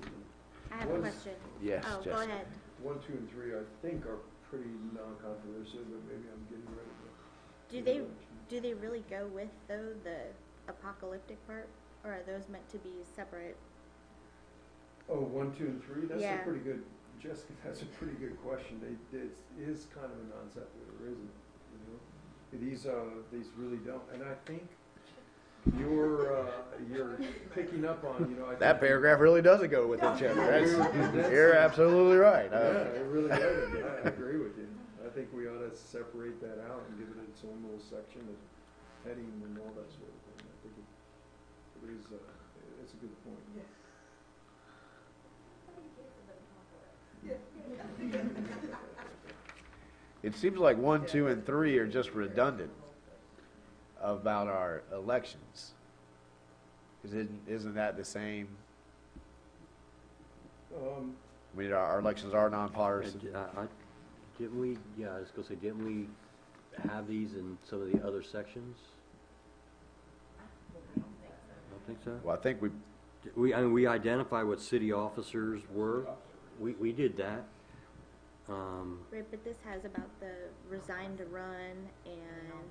I have a Was- question. yes, Oh, go Jessica. ahead. 1, 2, and 3, I think are pretty non-controversial, but maybe I'm getting ready to. Do they really go with though the apocalyptic part, or are those meant to be separate? Oh, 1, 2, and 3, that's a Yeah. pretty good, Jessica, that's a pretty good question. It is kind of a non sequitur, isn't it? These really don't, and I think you're picking up on, I think. That paragraph really doesn't go with each other. You're absolutely right. Yeah, it really doesn't. I agree with you. I think we ought to separate that out and give it its own little section of heading and all that sort of thing. I think it is, it's a good point. It seems like 1, 2, and 3 are just redundant about our elections. Isn't that the same? I mean, our elections are nonpartisan. Didn't we, yeah, I was gonna say, didn't we have these in some of the other sections? I don't think so. Well, I think I mean, we identify what city officers were. We did that. Right, but this has about the resign to run and,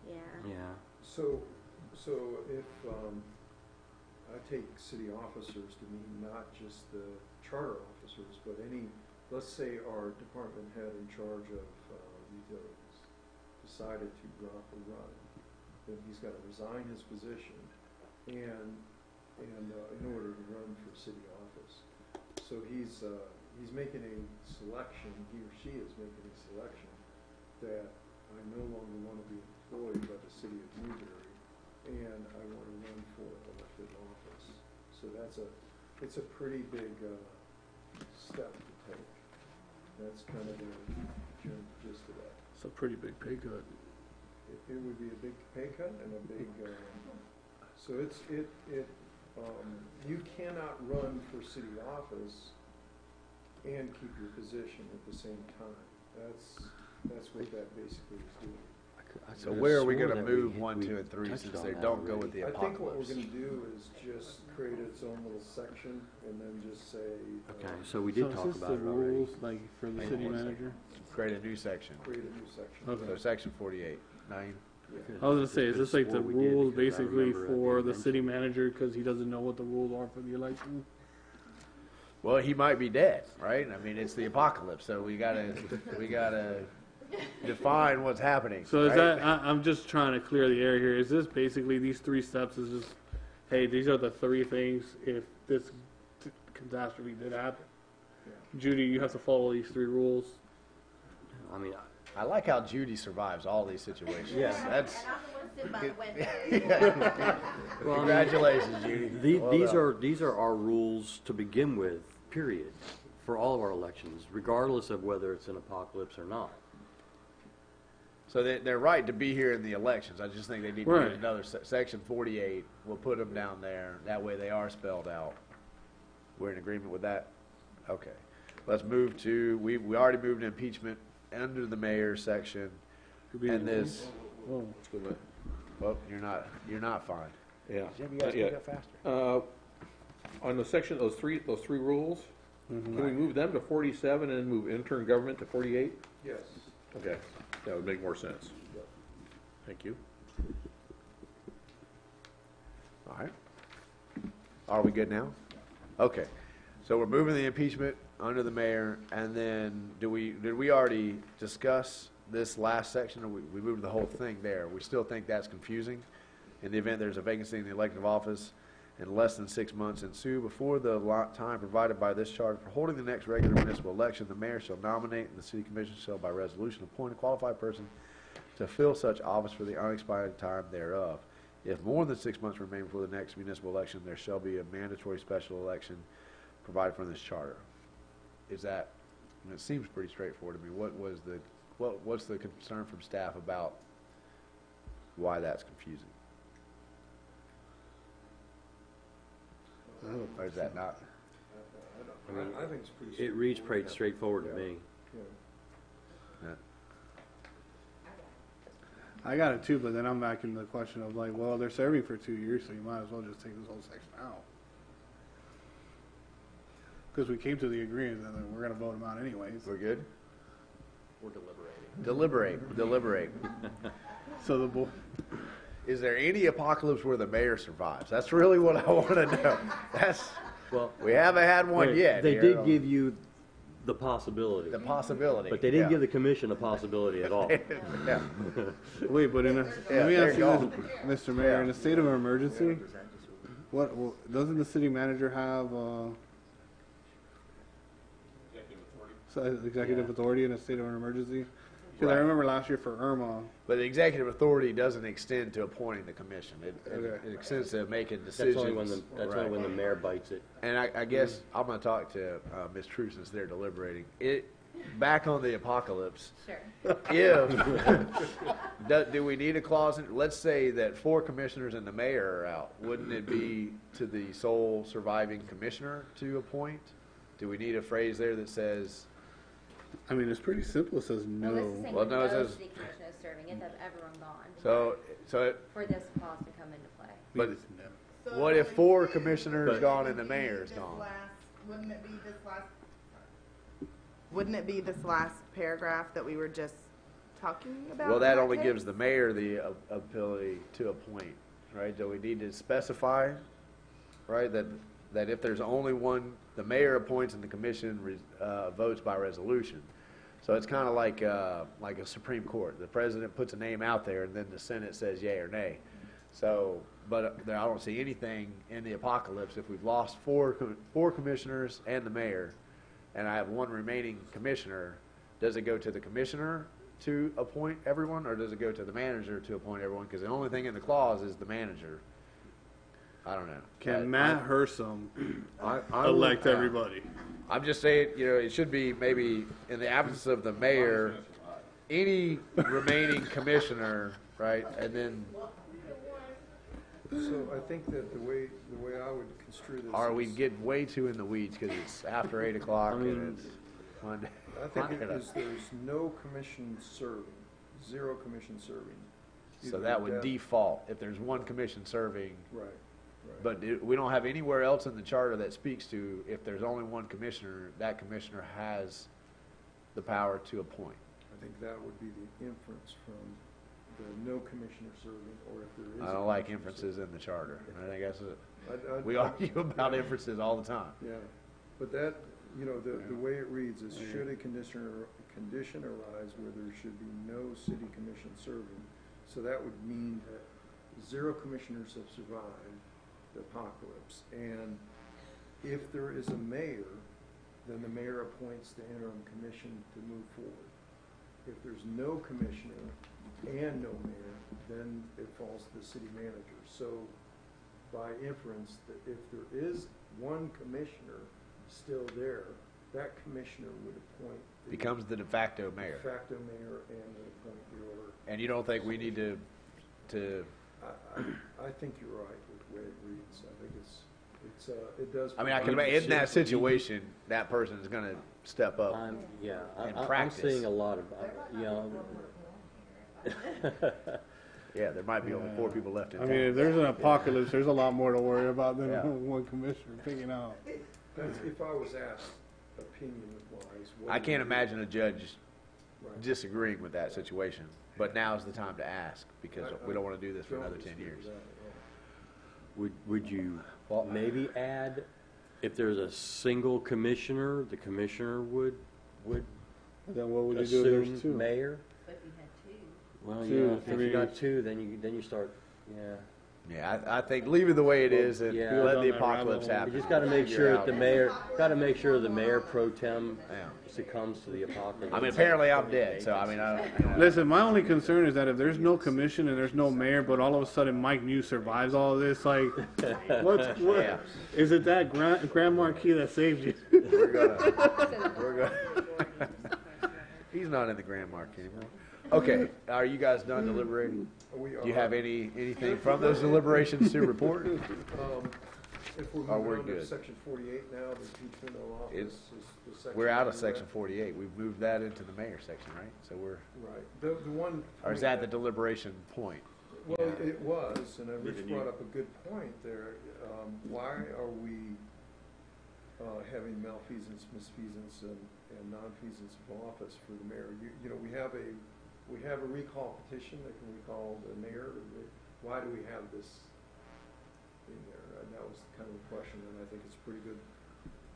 yeah. Yeah. So if, I take city officers to mean not just the charter officers, but let's say our department head in charge of utilities decided to drop or run, then he's got to resign his position and in order to run for city office. So he's making a selection, he or she is making a selection that I no longer want to be employed by the city of Newberry, and I want to run for elected office. So it's a pretty big step to take. That's kind of the gist of that. It's a pretty big pay cut. It would be a big pay cut and a big, so you cannot run for city office and keep your position at the same time. That's what that basically is doing. so. Where are we going to move 1, 2, and 3 since they don't go with the I think what we're apocalypse? gonna do is just create its own little section and then just say. Okay, so we did So is talk this about the it already. rules, like, for the city manager? Create a new section. Create a new section. Okay. So section 48, 9. Yeah. I was gonna say, is this like the Swore we did, rules because I basically remember at for the convention. city manager, cause he doesn't know what the rules are for the election? Well, he might be dead, right? I mean, it's the apocalypse, so we gotta define what's happening. So is right? that, I'm just trying to clear the air here. Is this basically these 3 steps is just, hey, these are the 3 things if this catastrophe did happen? Judy, you have to follow these 3 rules. I mean, I like how Judy survives all these situations. Yeah. That's And I'm the one sitting by the window. well, I mean, congratulations, Judy. Well done. these are our rules to begin with, period, for all of our elections, regardless of whether it's an apocalypse or not. So they're right to be here in the elections. I just think they need to Right. get another section 48. We'll put them down there. That way they are spelled out. We're in agreement with that? Okay. Let's move to, we already moved impeachment under the mayor section. And this, Whoa. Let's go back. well, you're not fine. Yeah. Jim, you guys Yeah. speak up faster. On the section, those three rules, can we move them to 47 and then move intern government to 48? Yes. Okay, that would make more sense. Thank you. All right. Are we good now? Okay. So we're moving the impeachment under the mayor, and then did we already discuss this last section, or we moved the whole thing there? We still think that's confusing. In the event there's a vacancy in the elective office and less than 6 months ensue before the time provided by this charter for holding the next regular municipal election, the mayor shall nominate and the city commission shall by resolution appoint a qualified person to fill such office for the unexpired time thereof. If more than 6 months remain before the next municipal election, there shall be a mandatory special election provided for this charter. Is that, and it seems pretty straightforward to me. What's the concern from staff about why that's confusing? Or is that not? I think it's pretty. It reads pretty straightforward to me. Yeah. I got it too, but then I'm back in the question of like, well, they're serving for 2 years, so you might as well just take this whole section out. Because we came to the agreement that we're going to vote them out anyways. We're good? We're deliberating. Deliberate. So the board. Is there any apocalypse where the mayor survives? That's really what I want to know. Well, We haven't had one yet. They here did on give you the possibility, the possibility. but they didn't yeah. give the commission a possibility at all. Yeah. Wait, but in a, Yeah, let me there ask you you go. this, Mr. Mayor, Yeah. in a state of emergency, what doesn't the city manager have executive authority in a state of an emergency? Because I Right. remember last year for Irma, But the executive authority doesn't extend to appointing the commission. It Okay. extends to making That's decisions. only when Right. the mayor bites it. And I guess I'm going to talk to Ms. True since they're deliberating. Back on the apocalypse, Sure. if, do we need a clause, let's say that 4 commissioners and the mayor are out, wouldn't it be to the sole surviving commissioner to appoint? Do we need a phrase there that says, I mean, it's pretty simple. It says no. Well, this is saying Well, when no, it no says- city commission is serving, it has everyone gone. so For this clause to come into play. but It's no. So what if would 4 it- commissioners But- gone and the would it be mayor's this gone? Wouldn't it be this last? Wouldn't it be this last paragraph that we were just talking about? Well, in that only case? gives the mayor the ability to appoint, right? Do we need to specify, right, that if there's only one, the mayor appoints and the commission votes by resolution. So it's kind of like a Supreme Court. The president puts a name out there and then the Senate says yay or nay. So, but I don't see anything in the apocalypse. If we've lost four commissioners and the mayor, and I have one remaining commissioner, does it go to the commissioner to appoint everyone, or does it go to the manager to appoint everyone? Because the only thing in the clause is the manager. I don't know. Can Matt Hersom I elect everybody? I'm just saying, it should be maybe in the absence of the mayor, any remaining commissioner, right? And then, So I think that the way I would construe this. are we is- getting way too in the weeds because it's after 8 o'clock and it's Monday? I think it is there's no commission serving, 0 commission serving. So Either that would death- default if there's one commission serving. Right, right. But we don't have anywhere else in the charter that speaks to if there's only one commissioner, that commissioner has the power to appoint. I think that would be the inference from the no commissioner serving, or if there is. I a don't like commissioner inferences in the charter. I think that's it. serving. We argue about inferences all the time. Yeah, But that, you know, the way it reads is, should a condition arise where there should be no city commission serving? So that would mean that 0 commissioners have survived the apocalypse. And if there is a mayor, then the mayor appoints the interim commission to move forward. If there's no commissioner and no mayor, then it falls to the city manager. So by inference, that if there is one commissioner still there, that commissioner would appoint the Becomes the de facto mayor. de facto mayor and would appoint the order. And you don't think we need to, I think you're right with the way it reads. I think it does. I mean, I can imagine, in that situation, that person is gonna step up. In I'm practice. seeing a lot of, you know. Yeah, there might be only 4 people left in I town. mean, if there's an apocalypse, there's a lot more to worry about than Yeah. one commissioner picking out. If I was asked opinion-wise. what I do can't you do? imagine a judge Right. disagreeing with that situation, but now's the time to ask, because we don't wanna do this for Don't another 10 disagree years. with that at all. Would you maybe add, if there's a single commissioner, the commissioner would Then what would you do if there's assume 2? mayor? But if you had two, Well, 2, yeah, if 3. you got 2, then you start, yeah. Yeah, I think leave it the way it is and Yeah. let the Go down that apocalypse rabbit hole. happen. You just gotta make Figure sure out- that the mayor pro tem Yeah. succumbs to the apocalypse. I mean, apparently I'm dead, so I mean, Listen, my only concern is that if there's no commission and there's no mayor, but all of a sudden Mike New survives all of this, like, what? Yeah. Is it that Grand Marquis that saved you? we're gonna. He's not in the Grand Marquis anymore. Okay, are you guys done deliberating? We Do you are- have anything from those deliberations to report? If we're Oh, we're moving on to good. section 48 now, the impeachment of office It's- is the section. We're out of that- section 48. We've moved that into the mayor section, right? So we're, Right. The one. or is point that the deliberation point? Well, it was, and Rich Even you- brought up a good point there. Why are we having malfeasance, misfeasance, and nonfeasance of office for the mayor? You know, we have a recall petition that can recall the mayor. Why do we have this in there? And that was kind of the question, and I think it's pretty good.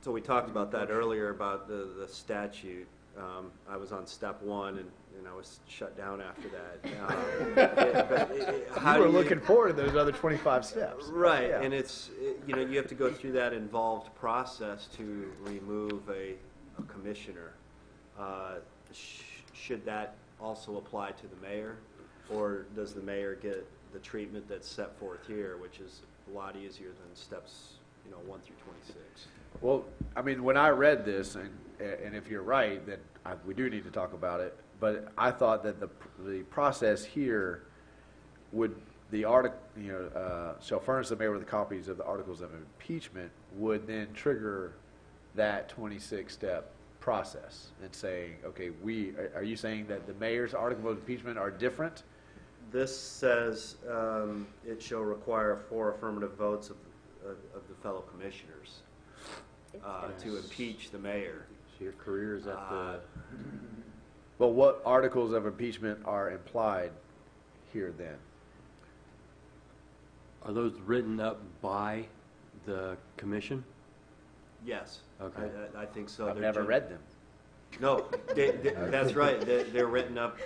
So we talked about that earlier about the statute. I was on step 1 and I was shut down after that. How You were do looking forward to those other 25 steps. Right, Yeah. and you know, you have to go through that involved process to remove a commissioner. Should that also apply to the mayor? Or does the mayor get the treatment that's set forth here, which is a lot easier than steps, 1 through 26? Well, I mean, when I read this, and if you're right, then we do need to talk about it, but I thought that the process here would, the article, shall furnish the mayor with copies of the articles of impeachment, would then trigger that 26-step process and saying, okay, are you saying that the mayor's article of impeachment are different? This says it shall require 4 affirmative votes of the fellow commissioners to impeach the mayor. So your career is at the, But what articles of impeachment are implied here then? are those written up by the commission? Yes. Okay. I think so. I've They're never gen- read them. No, that's right. They're written up.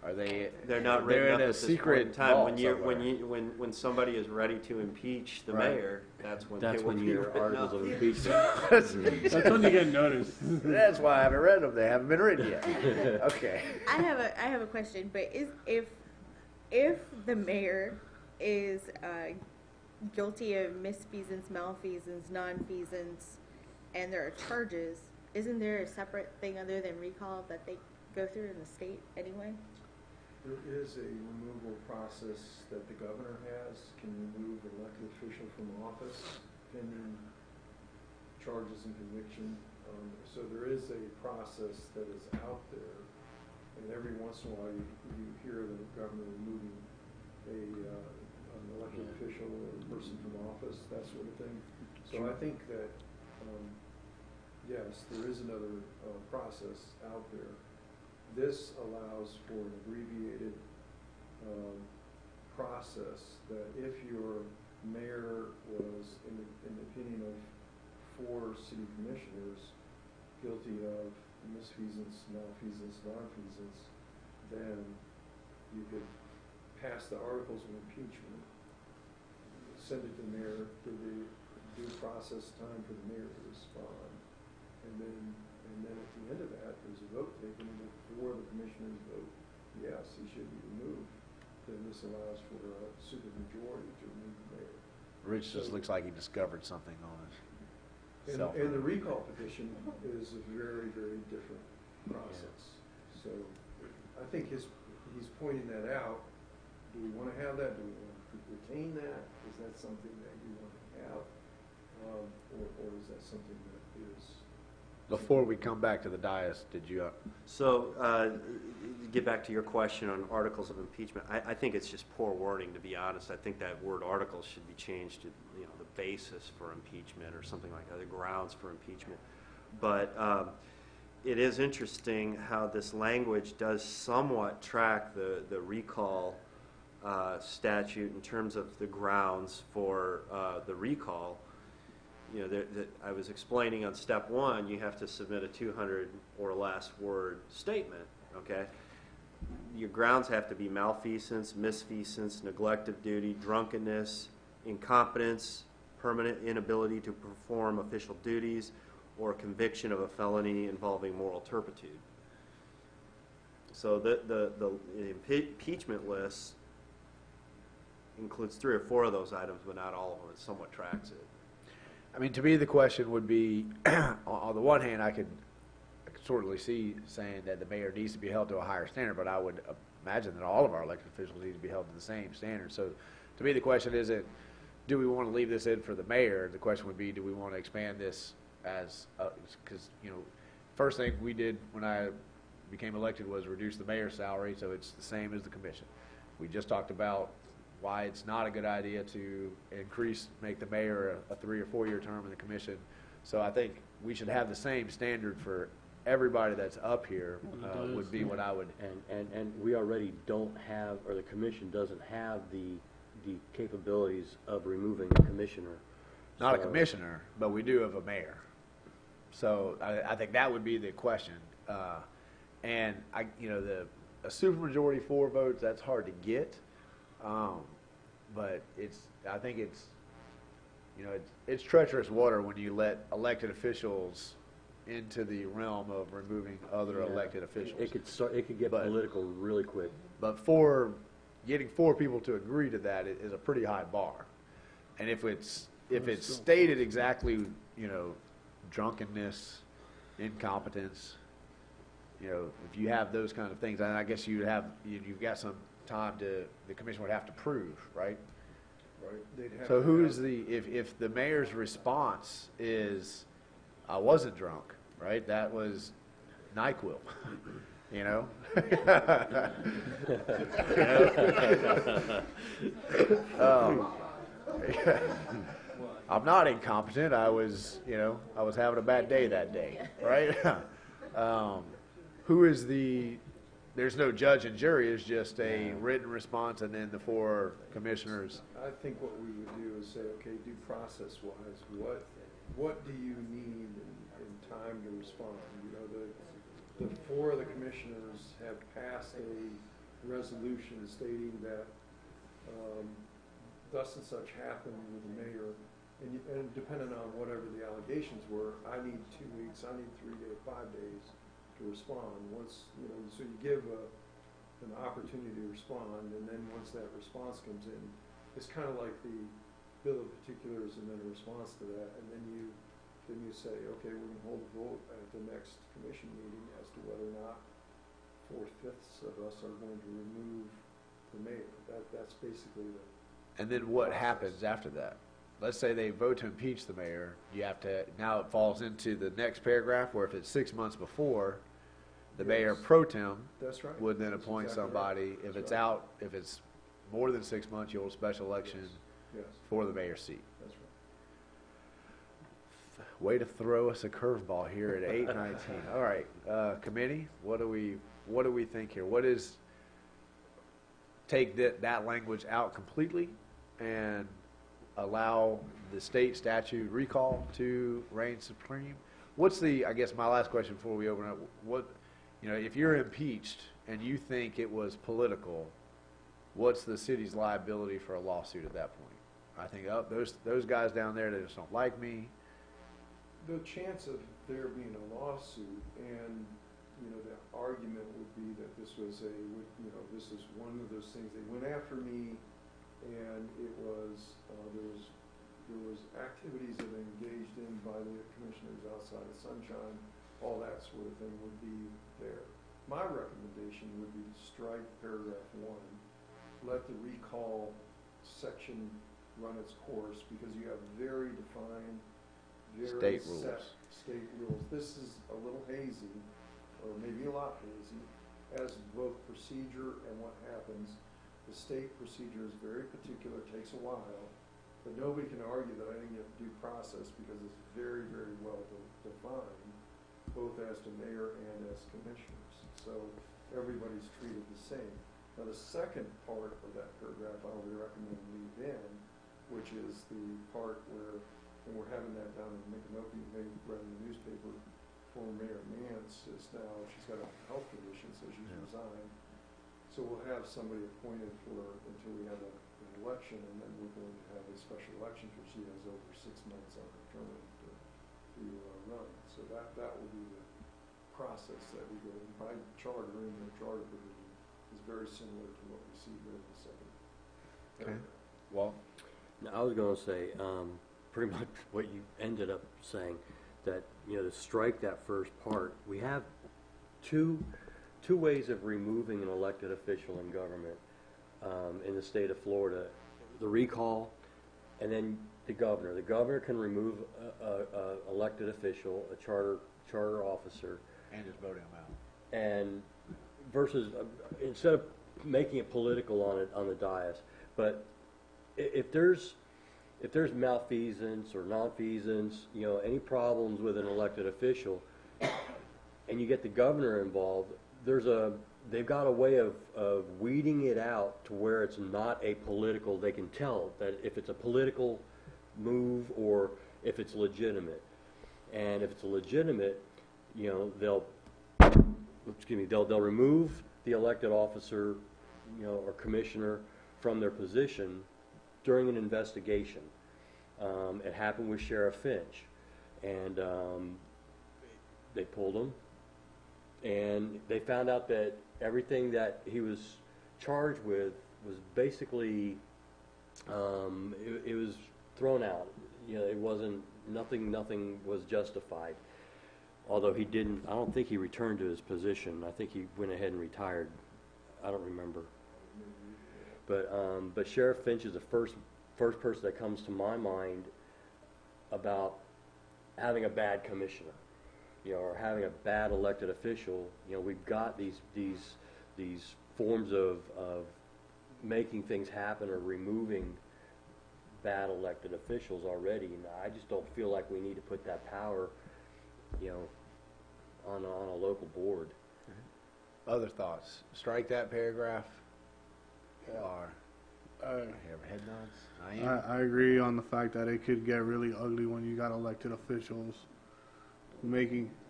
Are they? They're not They're written in up a at this secret point in time. vault When you somewhere. when somebody is ready to impeach the Right. mayor, that's when That's they will when be your written articles up. of impeachment. That's when you get noticed. That's why I haven't read them. They haven't been written yet. Okay. I have a question, but if the mayor is guilty of misfeasance, malfeasance, nonfeasance, and there are charges, isn't there a separate thing other than recall that they go through in the state anyway? There is a removal process that the governor has, can remove an elected official from office pending charges and conviction. So there is a process that is out there, and every once in a while you hear the governor removing an elected official or a person from office, that sort of thing. So I think that, yes, there is another process out there. This allows for an abbreviated process that if your mayor was, in the opinion of 4 city commissioners guilty of misfeasance, malfeasance, nonfeasance, then you could pass the articles of impeachment, send it to the mayor, give the due process time for the mayor to respond, and then at the end of that, there's a vote taken, and if 4 of the commissioners vote yes, he should be removed, then this allows for a supermajority to remove the mayor. Rich just looks like he discovered something on his cell And the phone. recall petition is a very, very different process. So I think he's pointing that out. Do we want to have that? Do we want to retain that? Is that something that you want to have? Or is that something that is? Before we come back to the dais, did you, So, get back to your question on articles of impeachment. I think it's just poor wording, to be honest. I think that word articles should be changed to, the basis for impeachment or something like that, the grounds for impeachment. But it is interesting how this language does somewhat track the recall statute in terms of the grounds for the recall. I was explaining on step 1, you have to submit a 200 or less word statement, okay? Your grounds have to be malfeasance, misfeasance, neglect of duty, drunkenness, incompetence, permanent inability to perform official duties, or conviction of a felony involving moral turpitude. So the impeachment list includes 3 or 4 of those items, but not all of them. It somewhat tracks it. I mean, to me, the question would be, on the one hand, I could certainly see saying that the mayor needs to be held to a higher standard, but I would imagine that all of our elected officials need to be held to the same standard. So to me, the question isn't, do we want to leave this in for the mayor? The question would be, do we want to expand this as, because, first thing we did when I became elected was reduce the mayor's salary, so it's the same as the commission. We just talked about why it's not a good idea to make the mayor a 3 or 4 year term in the commission. So I think we should have the same standard for everybody that's up here, would be what I would. And we already don't have, or the commission doesn't have the capabilities of removing a commissioner. Not a So- commissioner, but we do have a mayor. So I think that would be the question. And a supermajority 4 votes, that's hard to get. But I think it's treacherous water when you let elected officials into the realm of removing other Yeah. elected officials. It could get But- political really quick. But getting 4 people to agree to that is a pretty high bar. And if it's stated exactly, drunkenness, incompetence, if you have those kind of things, then I guess you've got some time the commission would have to prove, right? Right. They'd have So to who have- is if the mayor's response is, I wasn't drunk, right? That was NyQuil, I'm not incompetent. I was having a bad day that day, right? Who is there's no judge and jury, it's just a written response and then the 4 commissioners. I think what we would do is say, okay, due process-wise, what do you need in time to respond? The 4 of the commissioners have passed a resolution stating that thus and such happened with the mayor, and depending on whatever the allegations were, I need 2 weeks, I need 3 days, 5 days to respond. So you give an opportunity to respond, and then once that response comes in, it's kind of like the bill of particulars and then a response to that, and then you say, okay, we're going to hold a vote at the next commission meeting as to whether or not 4/5 of us are going to remove the mayor. That's basically the. And then what happens after that? Let's say they vote to impeach the mayor. Now it falls into the next paragraph where if it's 6 months before, the mayor Yes. pro tem That's right. would then That's appoint exactly right. somebody. If That's it's right. if it's more than 6 months, you hold a special election Yes, for the mayor's seat. that's right. Way to throw us a curveball here at 8:19. All right, committee, what do we think here? What is, take that language out completely, and allow the state statute recall to reign supreme? What's I guess my last question before we open up, if you're impeached and you think it was political, what's the city's liability for a lawsuit at that point? I think, those guys down there, they just don't like me. The chance of there being a lawsuit and, the argument would be that this was this is one of those things, they went after me and it was, there was activities that they engaged in by the commissioners outside of Sunshine, all that sort of thing would be there. My recommendation would be to strike paragraph 1, let the recall section run its course, because you have very defined, very State set rules. state rules. This is a little hazy, or maybe a lot hazy, as both procedure and what happens. The state procedure is very particular, takes a while, but nobody can argue that I didn't get due process because it's very, very well defined, both as to mayor and as commissioners. So everybody's treated the same. Now, the second part of that paragraph I would recommend leave in, which is the part where, and we're having that down in Micanopy, you may have read in the newspaper, former Mayor Nance is now, she's got a health condition, so she's resigned. So we'll have somebody appointed for her until we have an election, and then we're going to have a special election because she has over 6 months on her term to run. So that will be the process that we go in by charter, and the charter provision is very similar to what we see here in the second paragraph. Well, Now, I was going to say, pretty much what you ended up saying, that, to strike that first part, we have two ways of removing an elected official in government in the state of Florida: the recall, and then the governor. The governor can remove a elected official, a charter officer, and just vote him out. and versus instead of making it political on the dais. But if there's malfeasance or nonfeasance, any problems with an elected official, and you get the governor involved, they've got a way of weeding it out to where it's not a political. They can tell that if it's a political move or if it's legitimate. And if it's a legitimate, they'll remove the elected officer, or commissioner from their position during an investigation. It happened with Sheriff Finch, and they pulled him, and they found out that everything that he was charged with was basically it was thrown out. It wasn't nothing was justified. Although he didn't, I don't think he returned to his position. I think he went ahead and retired. I don't remember. But Sheriff Finch is the first person that comes to my mind about having a bad commissioner, or having a bad elected official. We've got these forms of making things happen or removing bad elected officials already, and I just don't feel like we need to put that power, on a local board. Other thoughts? Strike that paragraph? Or I have head nods. I agree on the fact that it could get really ugly when you got elected officials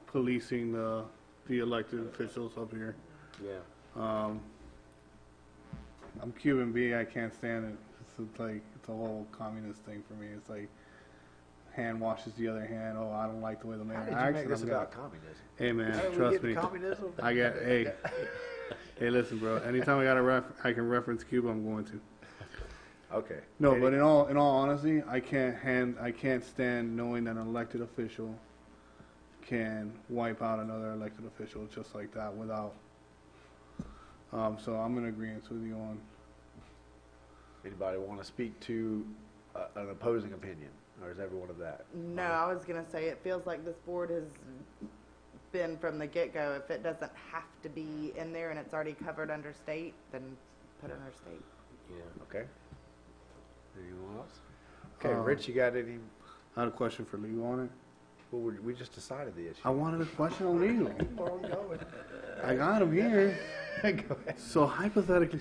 policing the elected officials up here. Yeah. I'm Cuban B. I can't stand it. It's a whole communist thing for me. It's like hand washes the other hand. Oh, I don't like the way the mayor How did acts. you make and this I'm about gonna- communism? Hey man, How did we trust get to me. communism? Hey, listen, bro. Anytime I can reference Cuba, I'm going to. Okay. No, but in all honesty, I can't stand knowing that an elected official can wipe out another elected official just like that without. So I'm in agreement with you on. Anybody want to speak to an opposing opinion, or is everyone of that? No, I was going to say, it feels like this board has been from the get-go. If it doesn't have to be in there and it's already covered under state, then put it under state. Yeah. Okay. Anyone else? Okay, Um, Rich, you got any? I had a question for legal on it. Well, we just decided the issue. I wanted a question on legal. Keep on going. I got him here. Go ahead. So hypothetically,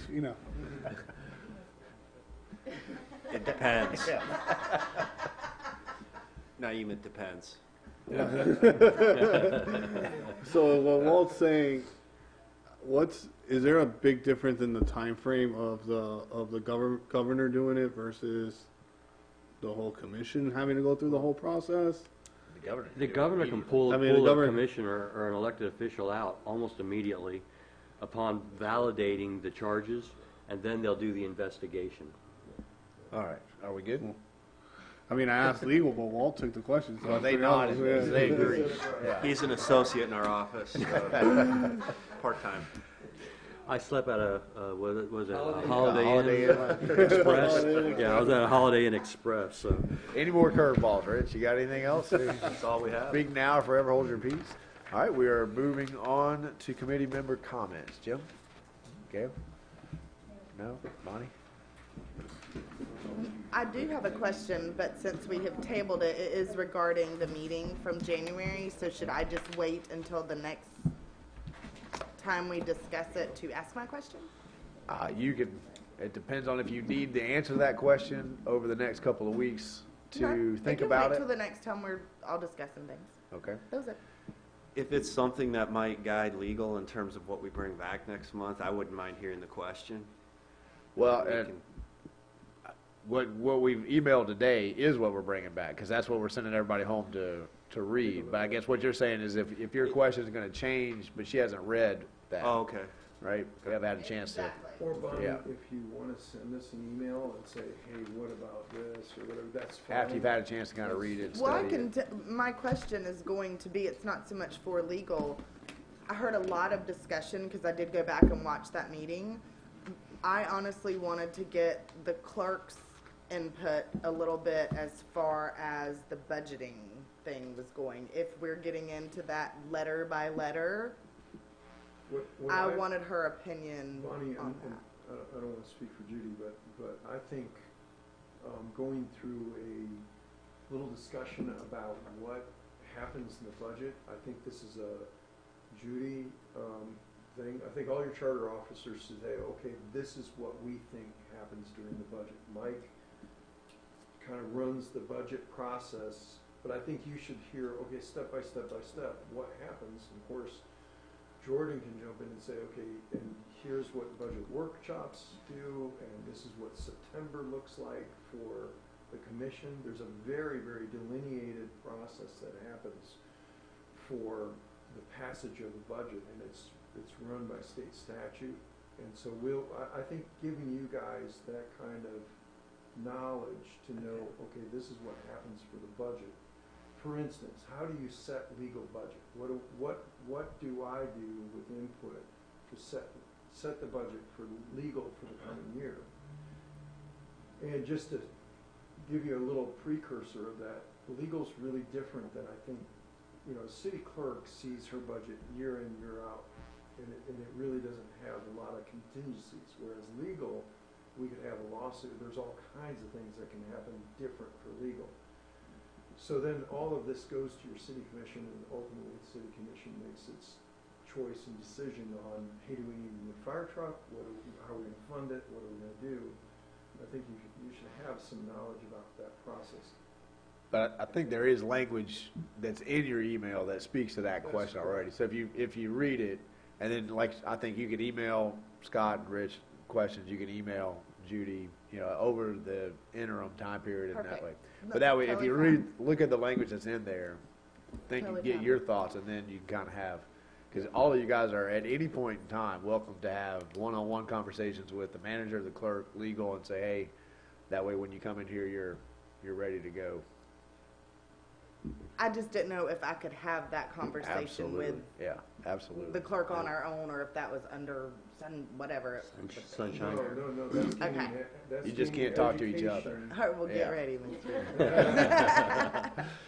It depends. Naeem, it depends. So what Walt's saying, is there a big difference in the time frame of the governor doing it versus the whole commission having to go through the whole process? The governor can pull I mean, the a governor- commissioner or an elected official out almost immediately upon validating the charges, and then they'll do the investigation. All right, are we good? I mean, I asked legal, but Walt took the question. So Well, they I nodded, figured out- they agree. He's an associate in our office, part-time. I slept at a what was it? A Holiday Holiday Inn Inn. Express. Yeah, I was at a Holiday Inn Express. So. Any more curveballs, Rich? You got anything else? That's all we have. Speak now or forever hold your peace. All right, we are moving on to committee member comments. Jim? Gail? No? Bonnie? I do have a question, but since we have tabled it, it is regarding the meeting from January, so should I just wait until the next time we discuss it to ask my question? You could, it depends on if you need the answer to that question over the next couple of weeks to Okay. think We can about wait it. till the next time we're all discussing things. Okay. That was it. If it's something that might guide legal in terms of what we bring back next month, I wouldn't mind hearing the question. Well, We and can- what we've emailed today is what we're bringing back, because that's what we're sending everybody home to read. But I guess what you're saying is if your question is going to change, but she hasn't read that, Oh, okay. right? We haven't had a chance to. Or Bonnie, Yeah. if you want to send us an email and say, hey, what about this, or whatever, that's fine. After you've had a chance to kind of read it, Well, I study can, it. my question is going to be, it's not so much for legal. I heard a lot of discussion, because I did go back and watch that meeting. I honestly wanted to get the clerk's input a little bit as far as the budgeting thing was going. If we're getting into that letter by letter, What I wanted her opinion Bonnie, on and that. I don't want to speak for Judy, but I think going through a little discussion about what happens in the budget, I think this is a Judy thing. I think all your charter officers should say, okay, this is what we think happens during the budget. Mike kind of runs the budget process, but I think you should hear, okay, step by step by step, what happens. Of course, Jordan can jump in and say, okay, and here's what budget workshops do, and this is what September looks like for the commission. There's a very, very delineated process that happens for the passage of the budget, and it's run by state statute. And so I think giving you guys that kind of knowledge to know, okay, this is what happens for the budget. For instance, how do you set legal budget? What do I do with input to set the budget for legal for the coming year? And just to give you a little precursor of that, legal's really different than I think, city clerk sees her budget year in, year out, and it really doesn't have a lot of contingencies, whereas legal, we could have a lawsuit. There's all kinds of things that can happen different for legal. So then all of this goes to your city commission, and ultimately the city commission makes its choice and decision on, hey, do we need a new fire truck? How are we going to fund it? What are we going to do? I think you should have some knowledge about that process. But I think there is language that's in your email that speaks to that That's question already. correct. So if you read it, and then I think you could email Scott and Rich questions, you can email Judy, over the interim time period in that Perfect. way. But that way, if Totally you fine. look at the language that's in there, Totally get fine. your thoughts, and then you can kind of have, because all of you guys are at any point in time welcome to have one-on-one conversations with the manager, the clerk, legal, and say, hey, that way when you come in here, you're ready to go. I just didn't know if I could have that conversation with Yeah, absolutely. the clerk on our own, or if that was under whatever. it would be. Sunshine. No, that's Okay. gaining, that's You just gaining can't talk to each other. education. All right, well, Yeah. get ready, Mr.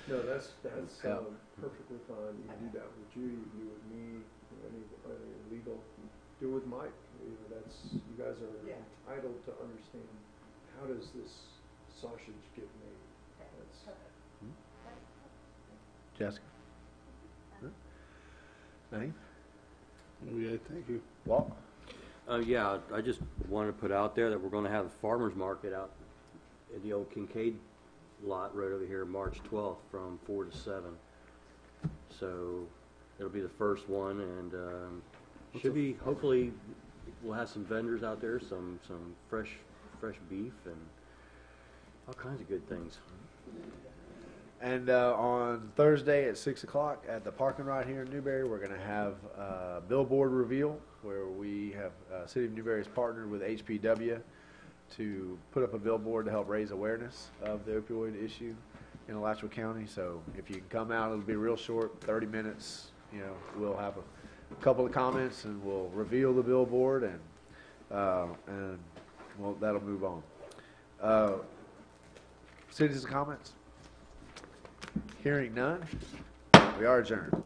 No, that's Yeah. perfectly fine. You can do that with Judy, you can do it with me, any legal, do it with Mike. You guys are Yeah. entitled to understand, how does this sausage get made? That's, Jessica? Naeem? Yeah, thank you. Walt? Yeah, I just want to put out there that we're going to have a farmer's market out at the old Kincaid lot right over here, March 12th, from 4 to 7. So it'll be the first one, and should be, hopefully, we'll have some vendors out there, some fresh beef, and all kinds of good things. And on Thursday at 6 o'clock at the parking lot here in Newberry, we're going to have a billboard reveal where we have City of Newberry has partnered with HPW to put up a billboard to help raise awareness of the opioid issue in Alachua County. So if you can come out, it'll be real short, 30 minutes. You know, we'll have a couple of comments and we'll reveal the billboard, and well, that'll move on. Citizens' comments? Hearing none, we are adjourned.